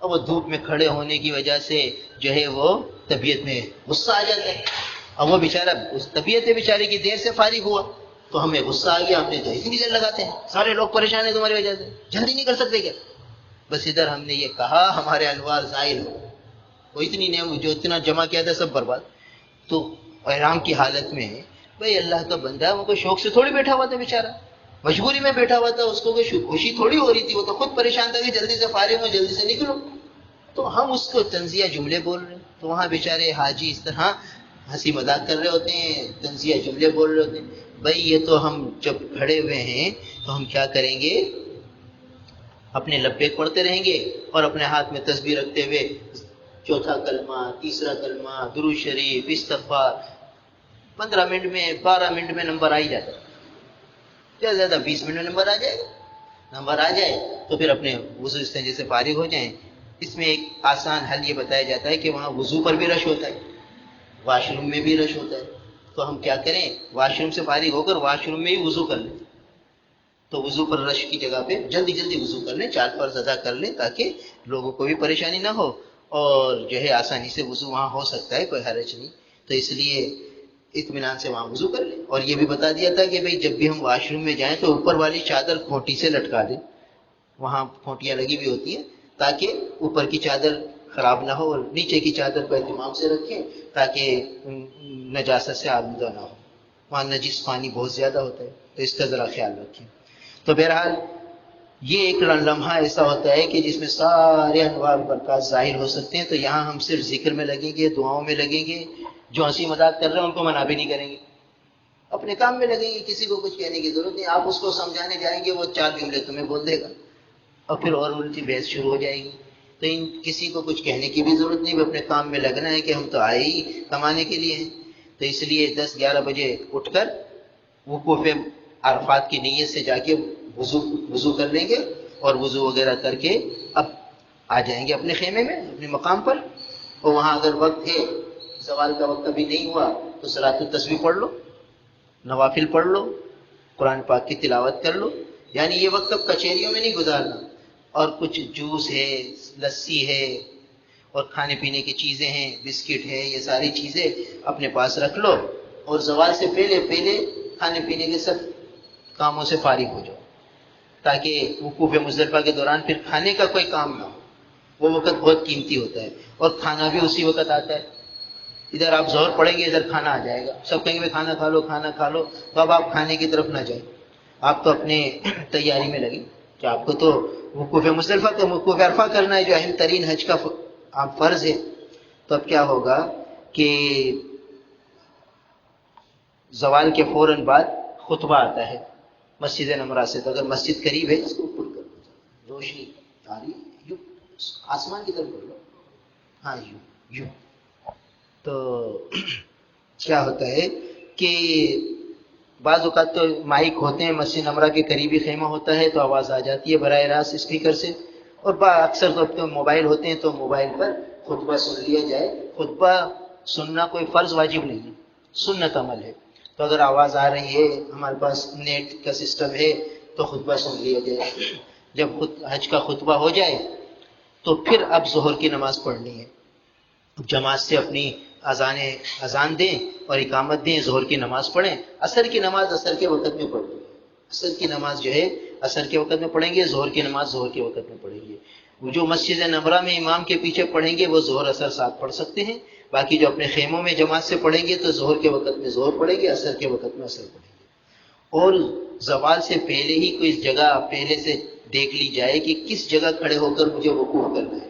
اور وہ دھوپ میں کھڑے ہونے کی وجہ سے جو ہے وہ طبیعت میں غصہ آ جاتا ہے۔ اب وہ بیچارہ اس طبیعت بیچارے کی دیر سے فارغ ہوا تو ہمیں غصہ آ گیا، ہم نے تو اتنی دیر لگاتے ہیں، سارے لوگ پریشان ہیں تمہاری وجہ سے، جلدی نہیں کر سکتے کیا؟ بس ادھر ہم نے یہ کہا ہمارے انوار ظاہر ہو، وہ اتنی نعمت جو اتنا جمع کیا تھا سب برباد۔ تو احرام کی حالت میں بھائی اللہ کا بندہ ہے، وہ کوئی شوق سے تھوڑی بیٹھا ہوا تھا بیچارہ، مجبوری میں بیٹھا ہوا تھا، اس کو کوئی خوشی تھوڑی ہو رہی تھی، وہ تو خود پریشان تھا کہ جلدی سے فارغ ہو، جلدی سے نکلو۔ تو ہم اس کو طنزیہ جملے بول رہے ہیں، تو وہاں بیچارے حاجی اس طرح ہنسی مذاق کر رہے ہوتے ہیں، طنزیہ جملے بول رہے ہوتے ہیں۔ بھائی یہ تو ہم جب کھڑے ہوئے ہیں تو ہم کیا کریں گے؟ اپنے لبیک پڑھتے رہیں گے اور اپنے ہاتھ میں تسبیح رکھتے ہوئے چوتھا کلمہ، تیسرا کلمہ، درود شریف، استغفار، 15 منٹ میں 12 منٹ میں نمبر آ ہی جاتا ہے، زیادہ زیادہ 20 منٹ میں نمبر آ جائے گا۔ نمبر آ جائے تو پھر اپنے وضو استنجے سے فارغ ہو جائیں۔ اس میں ایک آسان حل یہ بتایا جاتا ہے کہ وہاں وضو پر بھی رش ہوتا ہے، واش روم میں بھی رش ہوتا ہے، تو ہم کیا کریں؟ واش روم سے فارغ ہو کر واش روم میں ہی وضو کر لیں، تو وضو پر رش کی جگہ پہ جلدی جلدی وضو کر لیں، 4 فرض ادا کر لیں تاکہ لوگوں کو بھی پریشانی نہ ہو اور جو ہے آسانی سے وضو وہاں ہو سکتا ہے، کوئی حرج نہیں۔ تو اس لیے اطمینان سے وہاں وضو کر لیں۔ اور یہ بھی بتا دیا تھا کہ بھئی جب بھی ہم واش روم میں جائیں تو اوپر والی چادر کھوٹی سے لٹکا دیں، وہاں کھوٹیاں لگی ہوئی ہوتی ہیں تاکہ اوپر کی چادر خراب نہ ہو، اور نیچے کی چادر کو اہتمام سے رکھیں تاکہ نجاست سے آلودہ نہ ہو، وہاں نجس پانی بہت زیادہ ہوتا ہے، تو اس کا ذرا خیال رکھیں۔ تو بہرحال یہ ایک لمحہ ایسا ہوتا ہے کہ جس میں سارے انوار برکات ظاہر ہو سکتے ہیں۔ تو یہاں ہم صرف ذکر میں لگیں گے، دعاؤں میں لگیں گے، جو ہنسی مذاق کر رہے ہیں ان کو منع بھی نہیں کریں گے، اپنے کام میں لگیں گے، کسی کو کچھ کہنے کی ضرورت نہیں۔ آپ اس کو سمجھانے جائیں گے وہ 4 جملے تمہیں بول دے گا اور پھر اور الٹی بحث شروع ہو جائے گی۔ تو کسی کو کچھ کہنے کی بھی ضرورت نہیں، اپنے کام میں لگنا ہے کہ ہم تو آئے ہی کمانے کے لیے ہیں۔ تو اس لیے 10-11 بجے اٹھ کر وقوف عرفات کی نیت سے جا کے وضو کر لیں گے اور وضو وغیرہ کر کے اب آ جائیں گے اپنے خیمے میں، اپنے مقام پر۔ اور وہاں اگر وقت ہے، زوال کا وقت ابھی نہیں ہوا تو صلاۃ التسبیح پڑھ لو، نوافل پڑھ لو، قرآن پاک کی تلاوت کر لو۔ یعنی یہ وقت اب کچہریوں میں نہیں گزارنا، اور کچھ جوس ہے، لسی ہے اور کھانے پینے کی چیزیں ہیں، بسکٹ ہے، یہ ساری چیزیں اپنے پاس رکھ لو اور زوال سے پہلے کھانے پینے کے سب کاموں سے فارغ ہو جاؤ تاکہ وقوف مزدلفہ کے دوران پھر کھانے کا کوئی کام نہ ہو۔ وہ وقت بہت قیمتی ہوتا ہے اور کھانا بھی اسی وقت آتا ہے۔ ادھر آپ ظہر پڑھیں گے، ادھر کھانا آ جائے گا، سب کہیں گے کھانا کھا لو کھانا کھا لو، تو اب آپ کھانے کی طرف نہ جائیں، آپ تو اپنے تیاری میں لگیں کہ آپ کو تو وقوف مزدلفہ کا وقوف عرفہ کرنا ہے جو اہم ترین حج کا فرض ہے۔ تو اب کیا ہوگا کہ زوال کے فوراً بعد خطبہ آتا ہے مسجد نمرہ سے، تو اگر مسجد قریب ہے اس کو اوپر کر دو، روشنی آ رہی یوں آسمان کی طرف کر لو، ہاں یوں۔ تو کیا ہوتا ہے کہ بعض اوقات تو مائک ہوتے ہیں، مسجد نمرہ کے قریبی خیمہ ہوتا ہے تو آواز آ جاتی ہے براہ راست اسپیکر سے، اور اکثر تو موبائل ہوتے ہیں تو موبائل پر خطبہ سن لیا جائے۔ خطبہ سننا کوئی فرض واجب نہیں ہے، سنت عمل ہے. تو اگر آواز آ رہی ہے، ہمارے پاس نیٹ کا سسٹم ہے، تو خطبہ سن لیا جائے. جب حج کا خطبہ ہو جائے تو پھر اب ظہر کی نماز پڑھنی ہے. جماعت سے اپنی اذان دیں اور اقامت دیں، ظہر کی نماز پڑھیں. عصر کی نماز عصر کے وقت میں پڑھیں. عصر کی نماز جو ہے عصر کے وقت میں پڑھیں گے، ظہر کی نماز ظہر کے وقت میں پڑھیں گے. جو مسجد نمرہ میں امام کے پیچھے پڑھیں گے وہ ظہر عصر ساتھ پڑھ سکتے ہیں. باقی جو اپنے خیموں میں جماعت سے پڑھیں گے تو ظہر کے وقت میں ظہر پڑھیں گے، عصر کے وقت میں عصر پڑھیں گے. اور زوال سے پہلے ہی کوئی جگہ پہلے سے دیکھ لی جائے کہ کس جگہ کھڑے ہو کر مجھے وقوف کرنا ہے،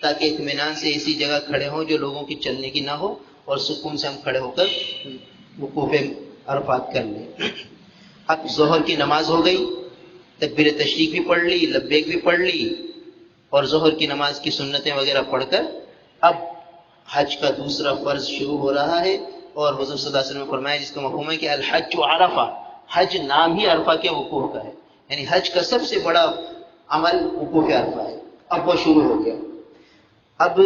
تاکہ اطمینان سے ایسی جگہ کھڑے ہوں جو لوگوں کی چلنے کی نہ ہو، اور سکون سے ہم کھڑے ہو کر وقوف عرفات کر لیں. اب ظہر کی نماز ہو گئی، تکبیر تشریق بھی پڑھ لی، لبیک بھی پڑھ لی، اور ظہر کی نماز کی سنتیں وغیرہ پڑھ کر اب حج کا دوسرا فرض شروع ہو رہا ہے. اور حضور صلی اللہ علیہ وسلم نے فرمایا جس کا مفہوم ہے کہ الحج عرفہ، حج نام ہی عرفہ کے وقوف کا ہے، یعنی حج کا سب سے بڑا عمل وقوف عرفہ ہے. اب وہ شروع ہو گیا. اب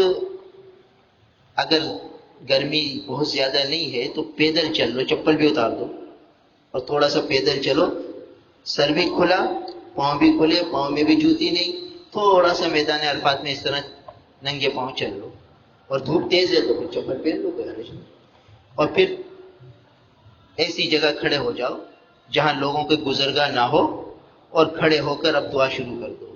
اگر گرمی بہت زیادہ نہیں ہے تو پیدل چل لو، چپل بھی اتار دو اور تھوڑا سا پیدل چلو، سر بھی کھلا، پاؤں بھی کھلے، پاؤں میں بھی جوتی نہیں، تھوڑا سا میدان عرفات میں اس طرح ننگے پاؤں چل لو. اور دھوپ تیز ہے تو پھر چپل پہن لو، کوئی حرج نہیں. اور پھر ایسی جگہ کھڑے ہو جاؤ جہاں لوگوں کے گزرگاہ نہ ہو، اور کھڑے ہو کر اب دعا شروع کر دو.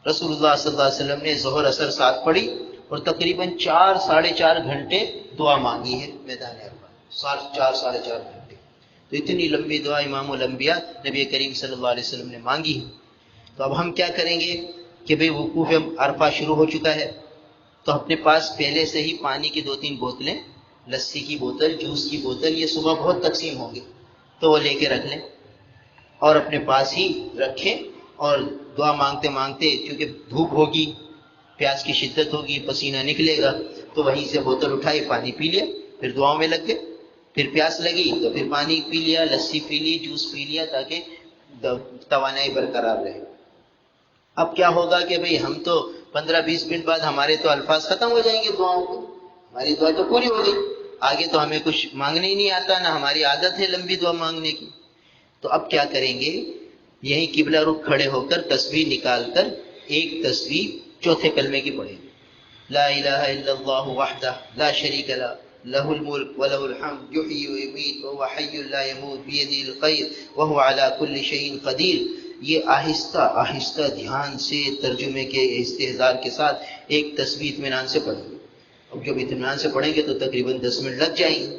رسول اللہ صلی اللہ علیہ وسلم نے ظہر عصر ساتھ پڑھی اور تقریباً 4-4.5 گھنٹے دعا مانگی ہے میدان عرفات. 4-4.5 گھنٹے. تو اتنی لمبی دعا امام الانبیاء نبی کریم صلی اللہ علیہ وسلم نے مانگی ہے. تو اب ہم کیا کریں گے کہ بھئی وقوف عرفہ شروع ہو چکا ہے، تو اپنے پاس پہلے سے ہی پانی کی 2-3 بوتلیں، لسی کی بوتل، جوس کی بوتل، یہ صبح بہت تقسیم ہوں گے تو وہ لے کے رکھ لیں اور اپنے پاس ہی رکھیں. اور دعا مانگتے مانگتے، کیونکہ دھوپ ہوگی، پیاس کی شدت ہوگی، پسینہ نکلے گا، تو وہیں سے بوتل اٹھائی، پانی پی لیا، پھر دعاؤں میں لگ گئے. پھر پیاس لگی تو پھر پانی پی لیا، لسی پی لی، جوس پی لیا، تاکہ توانائی برقرار رہے. اب کیا ہوگا کہ بھئی ہم تو 15-20 منٹ بعد ہمارے تو الفاظ ختم ہو جائیں گے دعاؤں کے، ہماری دعا تو پوری ہو گئی، آگے تو ہمیں کچھ مانگنے ہی نہیں آتا، نہ ہماری عادت ہے لمبی دعا مانگنے کی. تو اب کیا کریں گے، یہیں قبلہ رخ کھڑے ہو کر تسبیح نکال کر ایک تسبیح چوتھے کلمے کی پڑھیں گے. لا الہ الا اللہ وحدہ لا شریک لہ لہ الملک ولہ الحمد یحیی ویمیت وہو حی لا یموت بیدہ الخیر وہو علی کل شیء قدیر. یہ آہستہ آہستہ دھیان سے ترجمے کے استحضار کے ساتھ ایک تسبیح اطمینان سے پڑھیں گے. اب جب اطمینان سے پڑھیں گے تو تقریباً 10 منٹ لگ جائیں گے.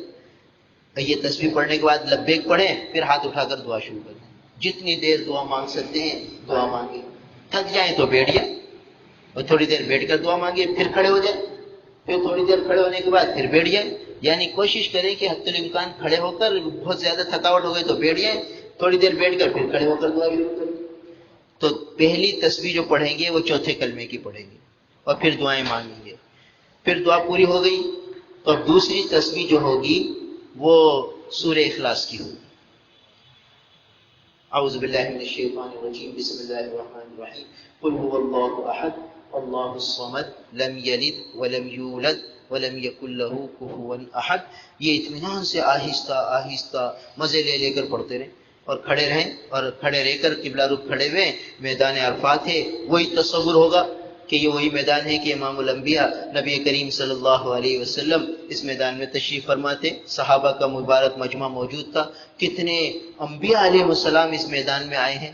یہ تسبیح پڑھنے کے بعد لبیک پڑھیں، پھر ہاتھ اٹھا کر دعا شروع کر دیں. جتنی دیر دعا مانگ سکتے ہیں دعا مانگیں. تھک جائیں تو بیٹھ جائیں اور تھوڑی دیر بیٹھ کر دعا مانگیں، پھر کھڑے ہو جائیں، پھر تھوڑی دیر کھڑے ہونے کے بعد پھر بیٹھ جائیں. یعنی کوشش کریں کہ حتی الامکان کھڑے ہو کر، بہت زیادہ تھکاوٹ ہو گئی تو بیٹھ جائیں، تھوڑی دیر بیٹھ کر پھر کھڑے ہو کر دعا شروع کریں. تو پہلی تسبیح جو پڑھیں گے وہ چوتھے کلمے کی پڑھیں گے اور پھر دعائیں مانگیں گے. پھر دعا پوری ہو گئی تو اب دوسری تسبیح جو ہوگی وہ سورہ اخلاص کی ہوگی. اعوذ باللہ من الشیطان الرجیم بسم اللہ الرحمن الرحیم قل هو اللہ احد اللہ الصمد لم یلد ولم یولد ولم یکن له کفوا احد. یہ اطمینان سے آہستہ آہستہ مزے لے لے کر پڑھتے رہیں اور کھڑے رہیں، اور کھڑے رہ کر قبلہ رخ کھڑے ہوئے میدان عرفات ہے. وہی تصور ہوگا کہ یہ وہی میدان ہے کہ امام الانبیاء نبی کریم صلی اللہ علیہ وسلم اس میدان میں تشریف فرماتے. صحابہ کا مبارک مجمع موجود تھا. کتنے انبیاء علیہ السلام اس میدان میں آئے ہیں،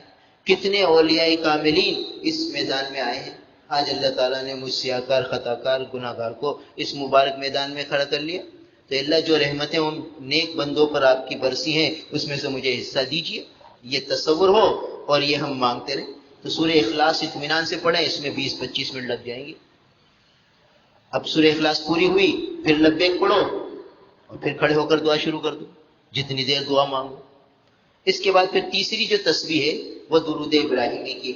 کتنے اولیاء کاملین اس میدان میں آئے ہیں. آج اللہ تعالیٰ نے مجھ سیاکار، خطاکار، گناہ گار کو اس مبارک میدان میں کھڑا کر لیا. تو اللہ جو رحمتیں ان نیک بندوں پر آپ کی برسی ہیں اس میں سے مجھے حصہ دیجیے. یہ تصور ہو اور یہ ہم مانگتے رہیں. تو سورہ اخلاص اطمینان سے پڑھیں، اس میں 20-25 منٹ لگ جائیں گے. اب سورہ اخلاص پوری ہوئی، پھر لبیک پڑھو اور پھر کھڑے ہو کر دعا شروع کر دو، جتنی دیر دعا مانگو. اس کے بعد پھر تیسری جو تسبیح ہے وہ درود ابراہیمی کی.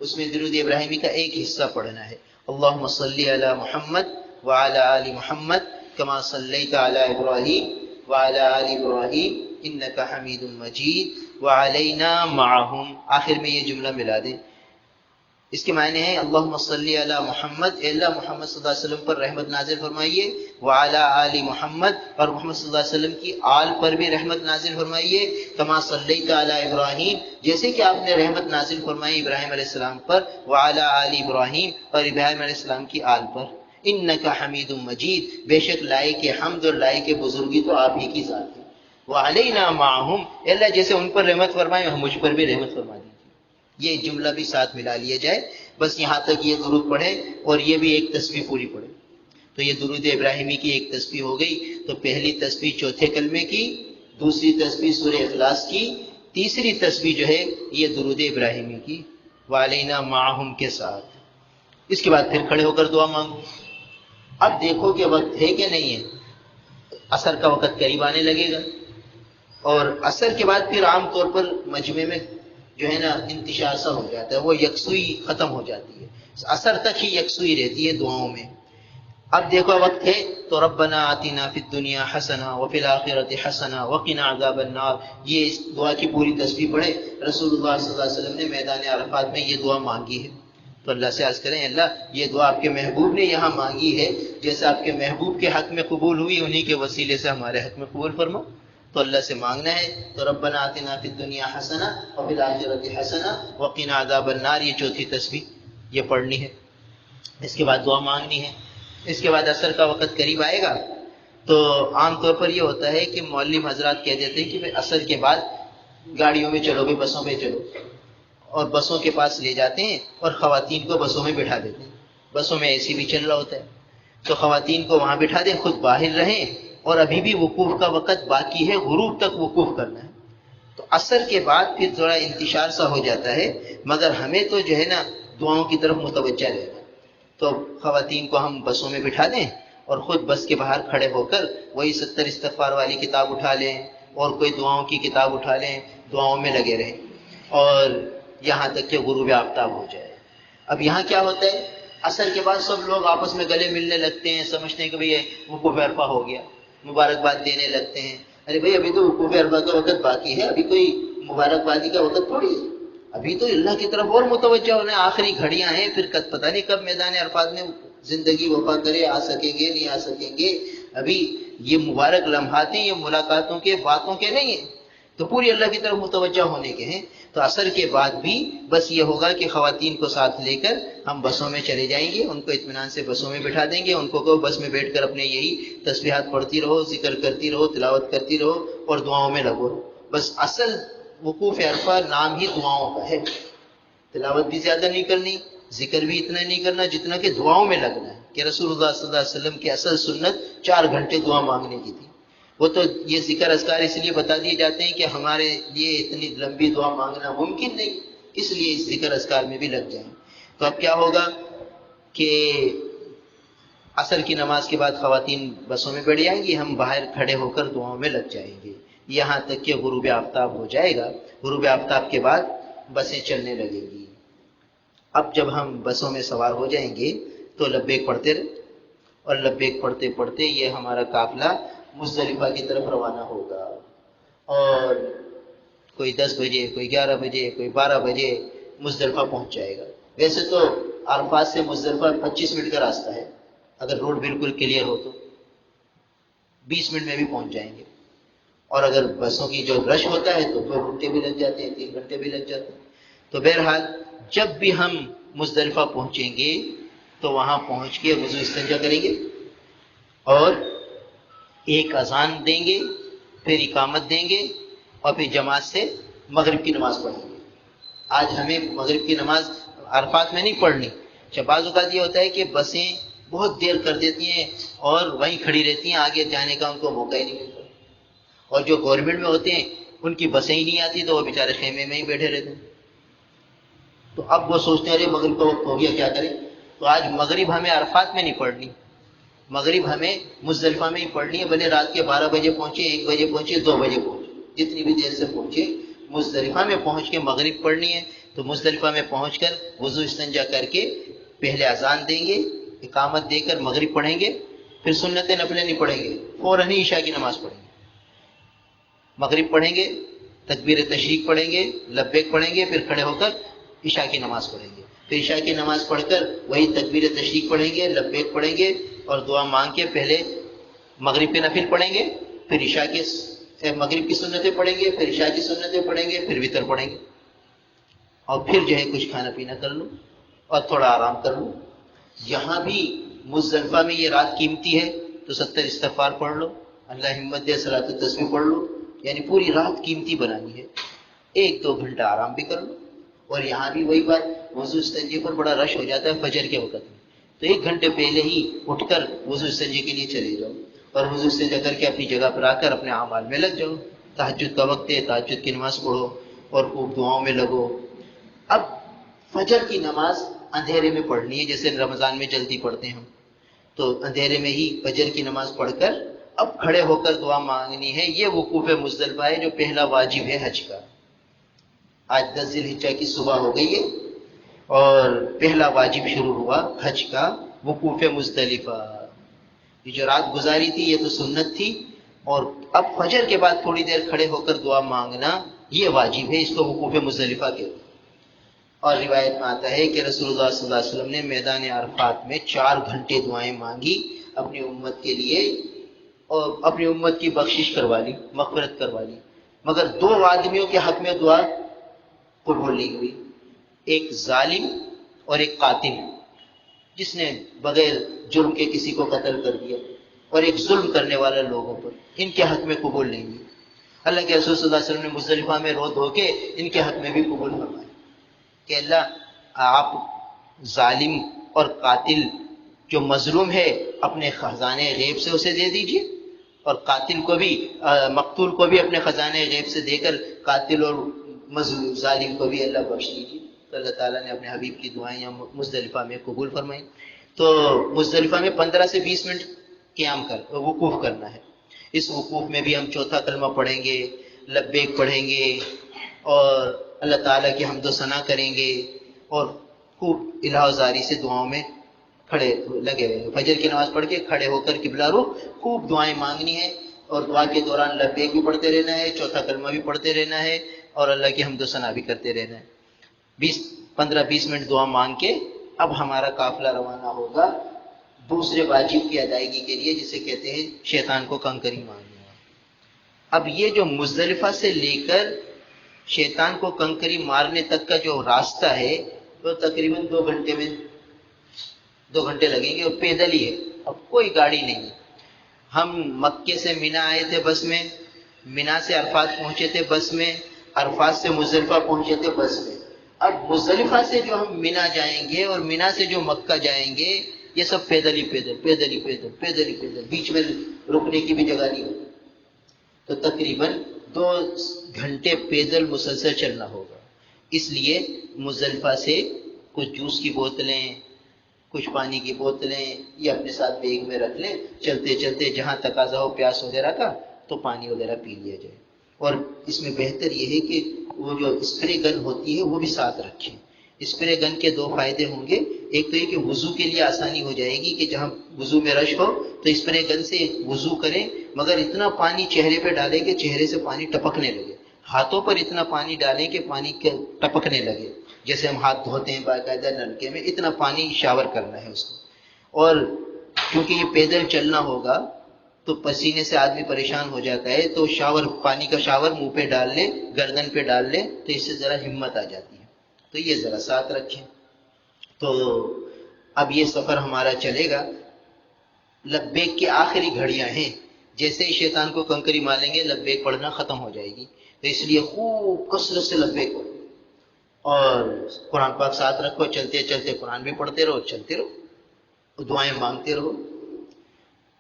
اس میں درود ابراہیمی کا ایک حصہ پڑھنا ہے. اللہم صلی علی محمد وعلی آل محمد کما صلیت علی ابراہیم وعلی آل ابراہیم انکا حمید مجید وعلینا معہم. آخر میں یہ جملہ ملا دیں، اس کے معنی ہے اللہم صلی علی محمد، اے اللہ محمد صلی اللہ علیہ وسلم پر رحمت نازل فرمائیے، وعلی آل محمد، اور محمد صلی اللہ علیہ وسلم کی آل پر بھی رحمت نازل فرمائیے، کما صلیت علی ابراہیم، جیسے کہ آپ نے رحمت نازل فرمائی ابراہیم علیہ السلام پر، وعلی آل ابراہیم، اور ابراہیم علیہ السلام کی آل پر، انک حمید مجید، بے شک لائق حمد اور لائق بزرگی تو آپ ہی کی ذات ہے، وعلینا معہم، اے اللہ جیسے ان پر رحمت فرمائے مجھ پر بھی رحمت فرما دیجیے۔ یہ جملہ بھی ساتھ ملا لیا جائے، بس یہاں تک یہ درود پڑھے اور یہ بھی ایک تسبیح پوری پڑھے، تو یہ درود ابراہیمی کی ایک تسبیح ہو گئی۔ تو پہلی تسبیح چوتھے کلمے کی، دوسری تسبیح سورہ اخلاص کی، تیسری تسبیح جو ہے یہ درود ابراہیمی کی وعلینا معہم کے ساتھ۔ اس کے بعد پھر کھڑے ہو کر دعا مانگو۔ اب دیکھو کہ وقت ہے کہ نہیں ہے، عصر کا وقت قریب آنے لگے گا، اور عصر کے بعد پھر عام طور پر مجمع میں جو ہے نا انتشار سا ہو جاتا ہے، وہ یکسوئی ختم ہو جاتی ہے، عصر تک ہی یکسوئی رہتی ہے دعاؤں میں۔ اب دیکھو وقت ہے تو ربنا آتنا فی الدنیا حسنہ وفی الآخرۃ حسنہ وقنا عذاب النار، یہ اس دعا کی پوری تسبیح پڑھے۔ رسول اللہ صلی اللہ علیہ وسلم نے میدان عرفات میں یہ دعا مانگی ہے، تو اللہ سے عرض کریں اللہ یہ دعا آپ کے محبوب نے یہاں مانگی ہے، جیسے آپ کے محبوب کے حق میں قبول ہوئی انہی کے وسیلے سے ہمارے حق میں قبول فرما۔ تو اللہ سے مانگنا ہے، تو ربنا آتنا فی الدنیا حسنہ وفی الآخرۃ حسنہ وقنا عذاب النار، یہ چوتھی تسبیح یہ پڑھنی ہے۔ اس کے بعد دعا مانگنی ہے۔ اس کے بعد عصر کا وقت قریب آئے گا تو عام طور پر یہ ہوتا ہے کہ معلم حضرات کہہ دیتے ہیں کہ عصر کے بعد گاڑیوں میں چلو گے، بسوں میں چلو، اور بسوں کے پاس لے جاتے ہیں اور خواتین کو بسوں میں بٹھا دیتے ہیں، بسوں میں اے سی بھی چل رہا ہوتا ہے، تو خواتین کو وہاں بٹھا دیں، خود باہر رہیں، اور ابھی بھی وقوف کا وقت باقی ہے، غروب تک وقوف کرنا ہے۔ تو عصر کے بعد پھر تھوڑا انتشار سا ہو جاتا ہے، مگر ہمیں تو جو ہے نا دعاؤں کی طرف متوجہ رہنا۔ تو خواتین کو ہم بسوں میں بٹھا دیں اور خود بس کے باہر کھڑے ہو کر وہی 70 استغفار والی کتاب اٹھا لیں اور کوئی دعاؤں کی کتاب اٹھا لیں، دعاؤں میں لگے رہیں، اور یہاں تک کہ غروب آفتاب ہو جائے۔ اب یہاں کیا ہوتا ہے، عصر کے بعد سب لوگ آپس میں گلے ملنے لگتے ہیں، سمجھتے ہیں کہ بھئی وقوف عرفہ ہو گیا، مبارکباد دینے لگتے ہیں۔ ارے بھئی ابھی تو وقوف عرفہ کا وقت باقی ہے، ابھی کوئی مبارکبادی کا وقت تھوڑی ہے، ابھی تو اللہ کی طرف اور متوجہ ہونا ہے، آخری گھڑیاں ہیں، پھر پتہ نہیں کب میدان عرفات میں زندگی وفا کرے، آ سکیں گے نہیں آ سکیں گے، ابھی یہ مبارک لمحات ہیں، یہ ملاقاتوں کے باتوں کے نہیں ہیں، تو پوری اللہ کی طرف متوجہ ہونے کے ہیں۔ تو عصر کے بعد بھی بس یہ ہوگا کہ خواتین کو ساتھ لے کر ہم بسوں میں چلے جائیں گے، ان کو اطمینان سے بسوں میں بٹھا دیں گے، ان کو کہو بس میں بیٹھ کر اپنے یہی تسبیحات پڑھتی رہو، ذکر کرتی رہو، تلاوت کرتی رہو اور دعاؤں میں لگو رہو۔ بس اصل وقوف عرفہ نام ہی دعاؤں کا ہے، تلاوت بھی زیادہ نہیں کرنی، ذکر بھی اتنا نہیں کرنا جتنا کہ دعاؤں میں لگنا ہے، کہ رسول اللہ صلی اللہ علیہ وسلم کی اصل سنت 4 گھنٹے دعا مانگنے کی تھی۔ وہ تو یہ ذکر اذکار اس لیے بتا دیے جاتے ہیں کہ ہمارے لیے اتنی لمبی دعا مانگنا ممکن نہیں، اس لیے اس ذکر اذکار میں بھی لگ جائیں۔ تو اب کیا ہوگا کہ عصر کی نماز کے بعد خواتین بسوں میں بیٹھ جائیں گی، ہم باہر کھڑے ہو کر دعاؤں میں لگ جائیں گے، یہاں تک کہ غروب آفتاب ہو جائے گا۔ غروب آفتاب کے بعد بسیں چلنے لگیں گی۔ اب جب ہم بسوں میں سوار ہو جائیں گے تو لبیک پڑھتے رہے، اور لبیک پڑھتے پڑھتے یہ ہمارا قافلہ مزدلفہ کی طرف روانہ ہوگا، اور کوئی 10 بجے، کوئی 11 بجے، کوئی 12 بجے مزدلفہ پہنچ جائے گا۔ ویسے تو عرفات سے مزدلفہ 25 منٹ کا راستہ ہے، اگر روڈ بالکل کلیئر ہو تو 20 منٹ میں بھی پہنچ جائیں گے، اور اگر بسوں کی جو رش ہوتا ہے تو 2 گھنٹے بھی لگ جاتے ہیں، 3 گھنٹے بھی لگ جاتے ہیں۔ تو بہرحال جب بھی ہم مزدلفہ پہنچیں گے تو وہاں پہنچ کے وضو استنجا کریں گے، اور ایک اذان دیں گے، پھر اقامت دیں گے، اور پھر جماعت سے مغرب کی نماز پڑھیں گے۔ آج ہمیں مغرب کی نماز عرفات میں نہیں پڑھنی۔ بعض اوقات یہ ہوتا ہے کہ بسیں بہت دیر کر دیتی ہیں اور وہیں کھڑی رہتی ہیں، آگے جانے کا ان کو موقع ہی نہیں ملتا، اور جو گورنمنٹ میں ہوتے ہیں ان کی بسیں ہی نہیں آتی تو وہ بیچارے خیمے میں ہی بیٹھے رہتے ہیں۔ تو اب وہ سوچتے ہیں ارے مغرب کا وقت ہو گیا، کیا کریں؟ تو آج مغرب ہمیں عرفات میں نہیں پڑھنی، مغرب ہمیں مزدلفہ میں ہی پڑھنی ہے، بھلے رات کے 12 بجے پہنچے، 1 بجے پہنچے، 2 بجے پہنچے، جتنی بھی دیر سے پہنچے، مزدلفہ میں پہنچ کے مغرب پڑھنی ہے۔ تو مزدلفہ میں پہنچ کر وضو استنجا کر کے پہلے اذان دیں گے، اقامت دے کر مغرب پڑھیں گے، پھر سنت نفلیں نہیں پڑھیں گے، فوراً ہی عشاء کی نماز پڑھیں گے۔ مغرب پڑھیں گے، تکبیر تشریق پڑھیں گے، لبیک پڑھیں گے، پھر کھڑے ہو کر عشاء کی نماز پڑھیں گے، پھر عشاء کی نماز پڑھ کر وہی تکبیر تشریق پڑھیں گے، لبیک پڑھیں گے اور دعا مانگ کے پہلے مغرب کے نفل پڑھیں گے، پھر عشاء کے مغرب کی سنتیں پڑھیں گے، پھر عشاء کی سنتیں پڑھیں گے، پھر وتر پڑھیں گے، اور پھر جو ہے کچھ کھانا پینا کر لو اور تھوڑا آرام کر لو۔ یہاں بھی مزدلفہ میں یہ رات قیمتی ہے تو 70 استغفار پڑھ لو، اللہ ہمت دے صلاۃ التسبیح پڑھ لو، یعنی پوری رات قیمتی بنانی ہے، 1-2 گھنٹہ آرام بھی کر لو۔ اور یہاں بھی وہی بات، وضو استنجے پر بڑا رش ہو جاتا ہے فجر کے وقت میں، تو 1 گھنٹے پہلے ہی اٹھ کر وضو استنجے کے لیے چلے جاؤ اور وضو استنجا کر کے اپنی جگہ پر آ کر اپنے اعمال میں لگ جاؤ۔ تہجد کا وقت ہے، تہجد کی نماز پڑھو اور خوب دعاؤں میں لگو۔ اب فجر کی نماز اندھیرے میں پڑھنی ہے، جیسے رمضان میں جلدی پڑھتے ہیں ہم، تو اندھیرے میں ہی فجر کی نماز پڑھ کر اب کھڑے ہو کر دعا مانگنی ہے۔ یہ وقوف مزدلفہ ہے جو پہلا واجب ہے حج کا۔ آج 10 ذی الحجہ کی صبح ہو گئی ہے اور پہلا واجب شروع ہوا حج کا، وقوف مزدلفہ۔ یہ جو رات گزاری تھی یہ تو سنت تھی، اور اب فجر کے بعد تھوڑی دیر کھڑے ہو کر دعا مانگنا یہ واجب ہے، اس کو وقوف مزدلفہ کہتے ہیں۔ اور روایت میں آتا ہے کہ رسول اللہ صلی اللہ علیہ وسلم نے میدان عرفات میں 4 گھنٹے دعائیں مانگی اپنی امت کے لیے، اور اپنی امت کی بخشش کروا لی، مغفرت کروا لی، مگر 2 آدمیوں کے حق میں دعا قبول نہیں ہوئی، ایک ظالم اور ایک قاتل، جس نے بغیر جرم کے کسی کو قتل کر دیا، اور ایک ظلم کرنے والا لوگوں پر، ان کے حق میں قبول نہیں ہوئی۔ اللہ کے رسول صلی اللہ علیہ وسلم نے مزدلفہ میں رو دھو کے ان کے حق میں بھی قبول فرمایا کہ اللہ آپ ظالم اور قاتل جو مظلوم ہے اپنے خزانے غیب سے اسے دے دیجیے، اور قاتل کو بھی مقتول کو بھی اپنے خزانے غیب سے دے کر قاتل اور مظلوم ظالم کو بھی اللہ بخش دیجیے۔ تو اللہ تعالیٰ نے اپنے حبیب کی دعائیں یہاں مزدلفہ میں قبول فرمائیں۔ تو مزدلفہ میں 15 سے 20 منٹ قیام وقوف کرنا ہے۔ اس وقوف میں بھی ہم چوتھا کلمہ پڑھیں گے، لبیک پڑھیں گے اور اللہ تعالیٰ کی حمد و ثنا کریں گے، اور خوب الہ زاری سے دعاؤں میں کھڑے لگے ہوئے، فجر کی نماز پڑھ کے کھڑے ہو کر قبلہ رخ خوب دعائیں مانگنی ہے، اور دعا کے دوران لبیک بھی پڑھتے رہنا ہے، چوتھا کلمہ بھی پڑھتے رہنا ہے، اور اللہ کی حمد و ثنا بھی کرتے رہنا ہے۔ 15-20 منٹ دعا مانگ کے اب ہمارا قافلہ روانہ ہوگا دوسرے واجب کی ادائیگی کے لیے، جسے کہتے ہیں شیطان کو کنکری مارنا۔ اب یہ جو مزدلفہ سے لے کر شیطان کو کنکری مارنے تک کا جو راستہ ہے وہ تقریباً 2 گھنٹے میں 2 گھنٹے لگیں گے، اور پیدل ہی ہے، اب کوئی گاڑی نہیں ہے۔ ہم مکے سے مینا آئے تھے بس میں، مینا سے عرفات پہنچے تھے بس میں، عرفات سے مزدلفہ پہنچے تھے بس میں۔ اب مزدلفہ سے جو ہم مینا جائیں گے اور مینا سے جو مکہ جائیں گے، یہ سب پیدل ہی پیدل پیدل ہی پیدل پیدل ہی پیدل، بیچ میں رکنے کی بھی جگہ نہیں ہوتی، تو تقریباً 2 گھنٹے پیدل مسلسل چلنا ہوگا۔ اس لیے مزدلفہ سے کچھ جوس کی بوتلیں، کچھ پانی کی بوتلیں یہ اپنے ساتھ بیگ میں رکھ لیں، چلتے چلتے جہاں تقاضا ہو پیاس وغیرہ کا تو پانی وغیرہ پی لیا جائے۔ اور اس میں بہتر یہ ہے کہ وہ جو اسپرے گن ہوتی ہے وہ بھی ساتھ رکھیں۔ اسپرے گن کے 2 فائدے ہوں گے، ایک تو یہ کہ وضو کے لیے آسانی ہو جائے گی کہ جہاں وضو میں رش ہو تو اسپرے گن سے وضو کریں، مگر اتنا پانی چہرے پہ ڈالیں کہ چہرے سے پانی ٹپکنے لگے، ہاتھوں پر اتنا پانی ڈالیں کہ پانی ٹپکنے لگے، جیسے ہم ہاتھ دھوتے ہیں باقاعدہ نلکے میں، اتنا پانی شاور کرنا ہے اس کو۔ اور کیونکہ یہ پیدل چلنا ہوگا تو پسینے سے آدمی پریشان ہو جاتا ہے، تو شاور، پانی کا شاور منہ پہ ڈال لیں، گردن پہ ڈال لیں تو اس سے ذرا ہمت آ جاتی ہے، تو یہ ذرا ساتھ رکھیں۔ تو اب یہ سفر ہمارا چلے گا، لبیک کی آخری گھڑیاں ہیں، جیسے ہی شیطان کو کنکری ماریں گے لبیک پڑھنا ختم ہو جائے گی، تو اس لیے خوب کثرت سے لبیک پڑھو، اور قرآن پاک ساتھ رکھو، چلتے چلتے قرآن بھی پڑھتے رہو، چلتے رہو، دعائیں مانگتے رہو۔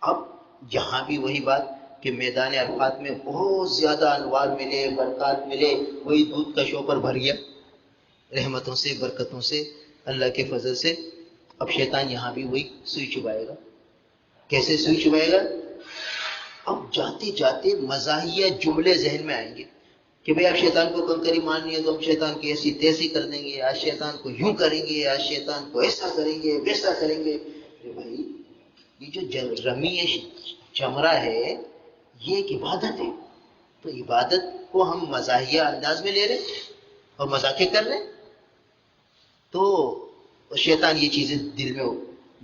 اب یہاں بھی وہی بات کہ میدان عرفات میں بہت زیادہ انوار ملے، برکات ملے، وہی دودھ کا شوپر بھر گیا رحمتوں سے، برکتوں سے، اللہ کے فضل سے۔ اب شیطان یہاں بھی وہی سوئی چبائے گا۔ کیسے سوئی چبائے گا؟ اب جاتے جاتے مزاحیہ جملے ذہن میں آئیں گے کہ بھئی اب شیطان کو کنکری مارنی ہے تو ہم شیطان کی ایسی تیسی کر دیں گے، آج شیطان کو یوں کریں گے، آج شیطان کو ایسا کریں گے، ویسا کریں گے۔ بھائی یہ جو رمی جمرہ ہے یہ ایک عبادت ہے، تو عبادت کو ہم مزاحیہ انداز میں لے رہے اور مذاقیں کر رہے، تو اور شیطان یہ چیزیں دل میں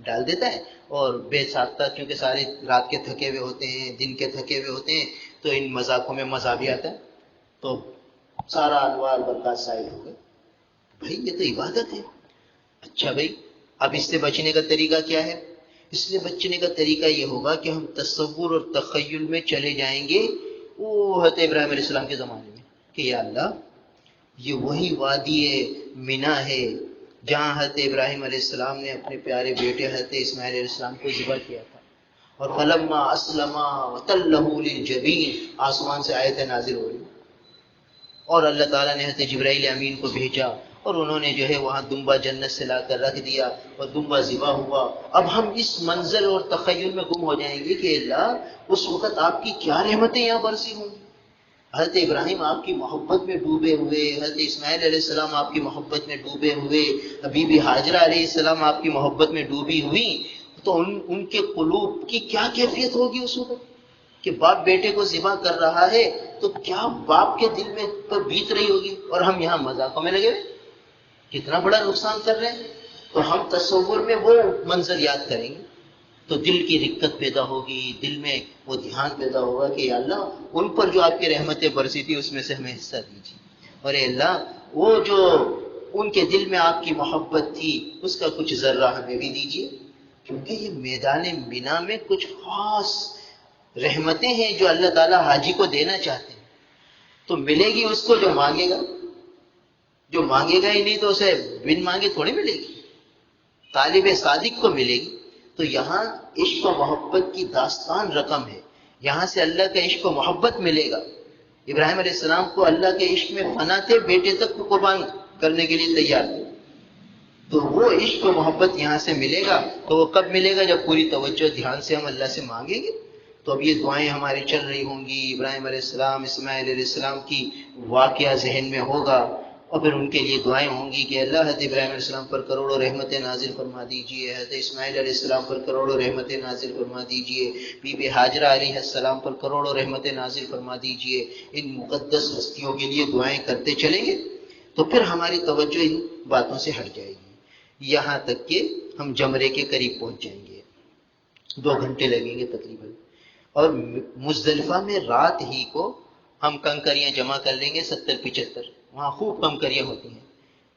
ڈال دیتا ہے، اور بے ساختہ کیونکہ سارے رات کے تھکے ہوئے ہوتے ہیں، دن کے تھکے ہوئے ہوتے ہیں، تو ان مذاقوں میں مزہ بھی آتا ہے، تو سارا انوار برکات ظاہر ہو گئے۔ بھائی یہ تو عبادت ہے۔ اچھا بھائی، اب اس سے بچنے کا طریقہ کیا ہے؟ اس سے بچنے کا طریقہ یہ ہوگا کہ ہم تصور اور تخیل میں چلے جائیں گے وہ حضرت ابراہیم علیہ السلام کے زمانے میں، کہ یا اللہ یہ وہی وادی مینا ہے جہاں حضرت ابراہیم علیہ السلام نے اپنے پیارے بیٹے حضرت اسماعیل علیہ السلام کو ذبح کیا تھا، اور فلما اسلما وتلہ للجبین، آسمان سے آیتیں نازل ہو رہی، اور اللہ تعالیٰ نے حضرت جبرائیل امین کو بھیجا، اور انہوں نے جو ہے وہاں دمبا جنت سے لا کر رکھ دیا، اور دمبا ذبح ہوا۔ اب ہم اس منظر اور تخیل میں گم ہو جائیں گے کہ اللہ اس وقت آپ کی کیا رحمتیں یہاں برسی ہوں گی۔ حضرت ابراہیم آپ کی محبت میں ڈوبے ہوئے، حضرت اسماعیل علیہ السلام آپ کی محبت میں ڈوبے ہوئے، بی بی ہاجرہ علیہ السلام آپ کی محبت میں ڈوبی ہوئی، تو ان کے قلوب کی کیا کیفیت ہوگی اس وقت کہ باپ بیٹے کو ذبح کر رہا ہے، تو کیا باپ کے دل میں پر بیت رہی ہوگی، اور ہم یہاں مذاقوں میں لگے ہوئے، کتنا بڑا نقصان کر رہے ہیں۔ تو ہم تصور میں وہ منظر یاد کریں گے تو دل کی رقت پیدا ہوگی، دل میں وہ دھیان پیدا ہوگا کہ یا اللہ ان پر جو آپ کی رحمتیں برسی تھی اس میں سے ہمیں حصہ دیجیے، اور اے اللہ وہ جو ان کے دل میں آپ کی محبت تھی اس کا کچھ ذرہ ہمیں بھی دیجیے، کیونکہ یہ میدان مینا میں کچھ خاص رحمتیں ہیں جو اللہ تعالیٰ حاجی کو دینا چاہتے ہیں، تو ملے گی اس کو جو مانگے گا، جو مانگے گا ہی نہیں تو اسے بن مانگے تھوڑی ملے گی، طالب صادق کو ملے گی۔ تو یہاں عشق و محبت کی داستان رقم ہے، یہاں سے اللہ کا عشق و محبت ملے گا۔ ابراہیم علیہ السلام کو اللہ کے عشق میں فنا تھے، بیٹے تک کو قربان کرنے کے لیے تیار تھے، تو وہ عشق و محبت یہاں سے ملے گا۔ تو وہ کب ملے گا؟ جب پوری توجہ دھیان سے ہم اللہ سے مانگیں گے۔ تو اب یہ دعائیں ہماری چل رہی ہوں گی، ابراہیم علیہ السلام اسماعیل علیہ السلام کی واقعہ ذہن میں ہوگا، اور پھر ان کے لیے دعائیں ہوں گی کہ اللہ حضرت ابراہیم علیہ السلام پر کروڑوں رحمتیں نازل فرما دیجئے، حضرت اسماعیل علیہ السلام پر کروڑوں رحمتیں نازل فرما دیجئے، بی بی ہاجرہ علیہ السلام پر کروڑوں رحمتیں نازل فرما دیجئے۔ ان مقدس ہستیوں کے لیے دعائیں کرتے چلیں گے تو پھر ہماری توجہ ان باتوں سے ہٹ جائے گی، یہاں تک کہ ہم جمرے کے قریب پہنچ جائیں گے، 2 گھنٹے لگیں گے تقریباً، اور مزدلفہ میں رات ہی کو ہم کنکریاں جمع کر لیں گے 70-75، وہاں خوب کنکریاں ہوتی ہیں،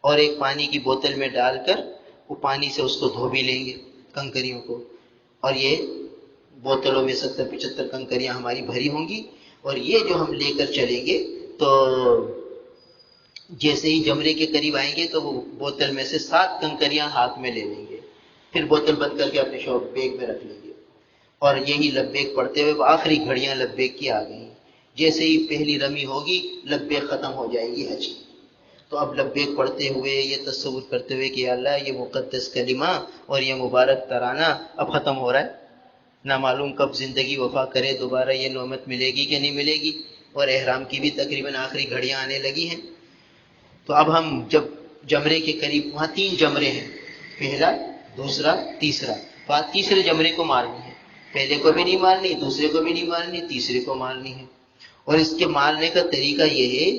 اور ایک پانی کی بوتل میں ڈال کر وہ پانی سے اس کو دھو بھی لیں گے کنکریوں کو، اور یہ بوتلوں میں 70-75 کنکریاں ہماری بھری ہوں گی، اور یہ جو ہم لے کر چلیں گے تو جیسے ہی جمرے کے قریب آئیں گے تو وہ بوتل میں سے 7 کنکریاں ہاتھ میں لے لیں گے، پھر بوتل بند کر کے اپنے شوق بیگ میں رکھ لیں گے، اور یہی لبیک پڑھتے ہوئے آخری گھڑیاں لبیک کی آ گئی، جیسے ہی پہلی رمی ہوگی لبیک ختم ہو جائے گی حج کی۔ تو اب لبیک پڑھتے ہوئے یہ تصور کرتے ہوئے کہ اللہ یہ مقدس کلمہ اور یہ مبارک ترانہ اب ختم ہو رہا ہے، نہ معلوم کب زندگی وفا کرے دوبارہ یہ نعمت ملے گی کہ نہیں ملے گی، اور احرام کی بھی تقریباً آخری گھڑیاں آنے لگی ہیں۔ تو اب ہم جب جمرے کے قریب، وہاں 3 جمرے ہیں، پہلا، دوسرا، تیسرا، بات تیسرے جمرے کو مارنی ہے، پہلے کو بھی نہیں مارنی، دوسرے کو بھی نہیں مارنی، تیسرے کو مارنی ہے۔ اور اس کے مارنے کا طریقہ یہ ہے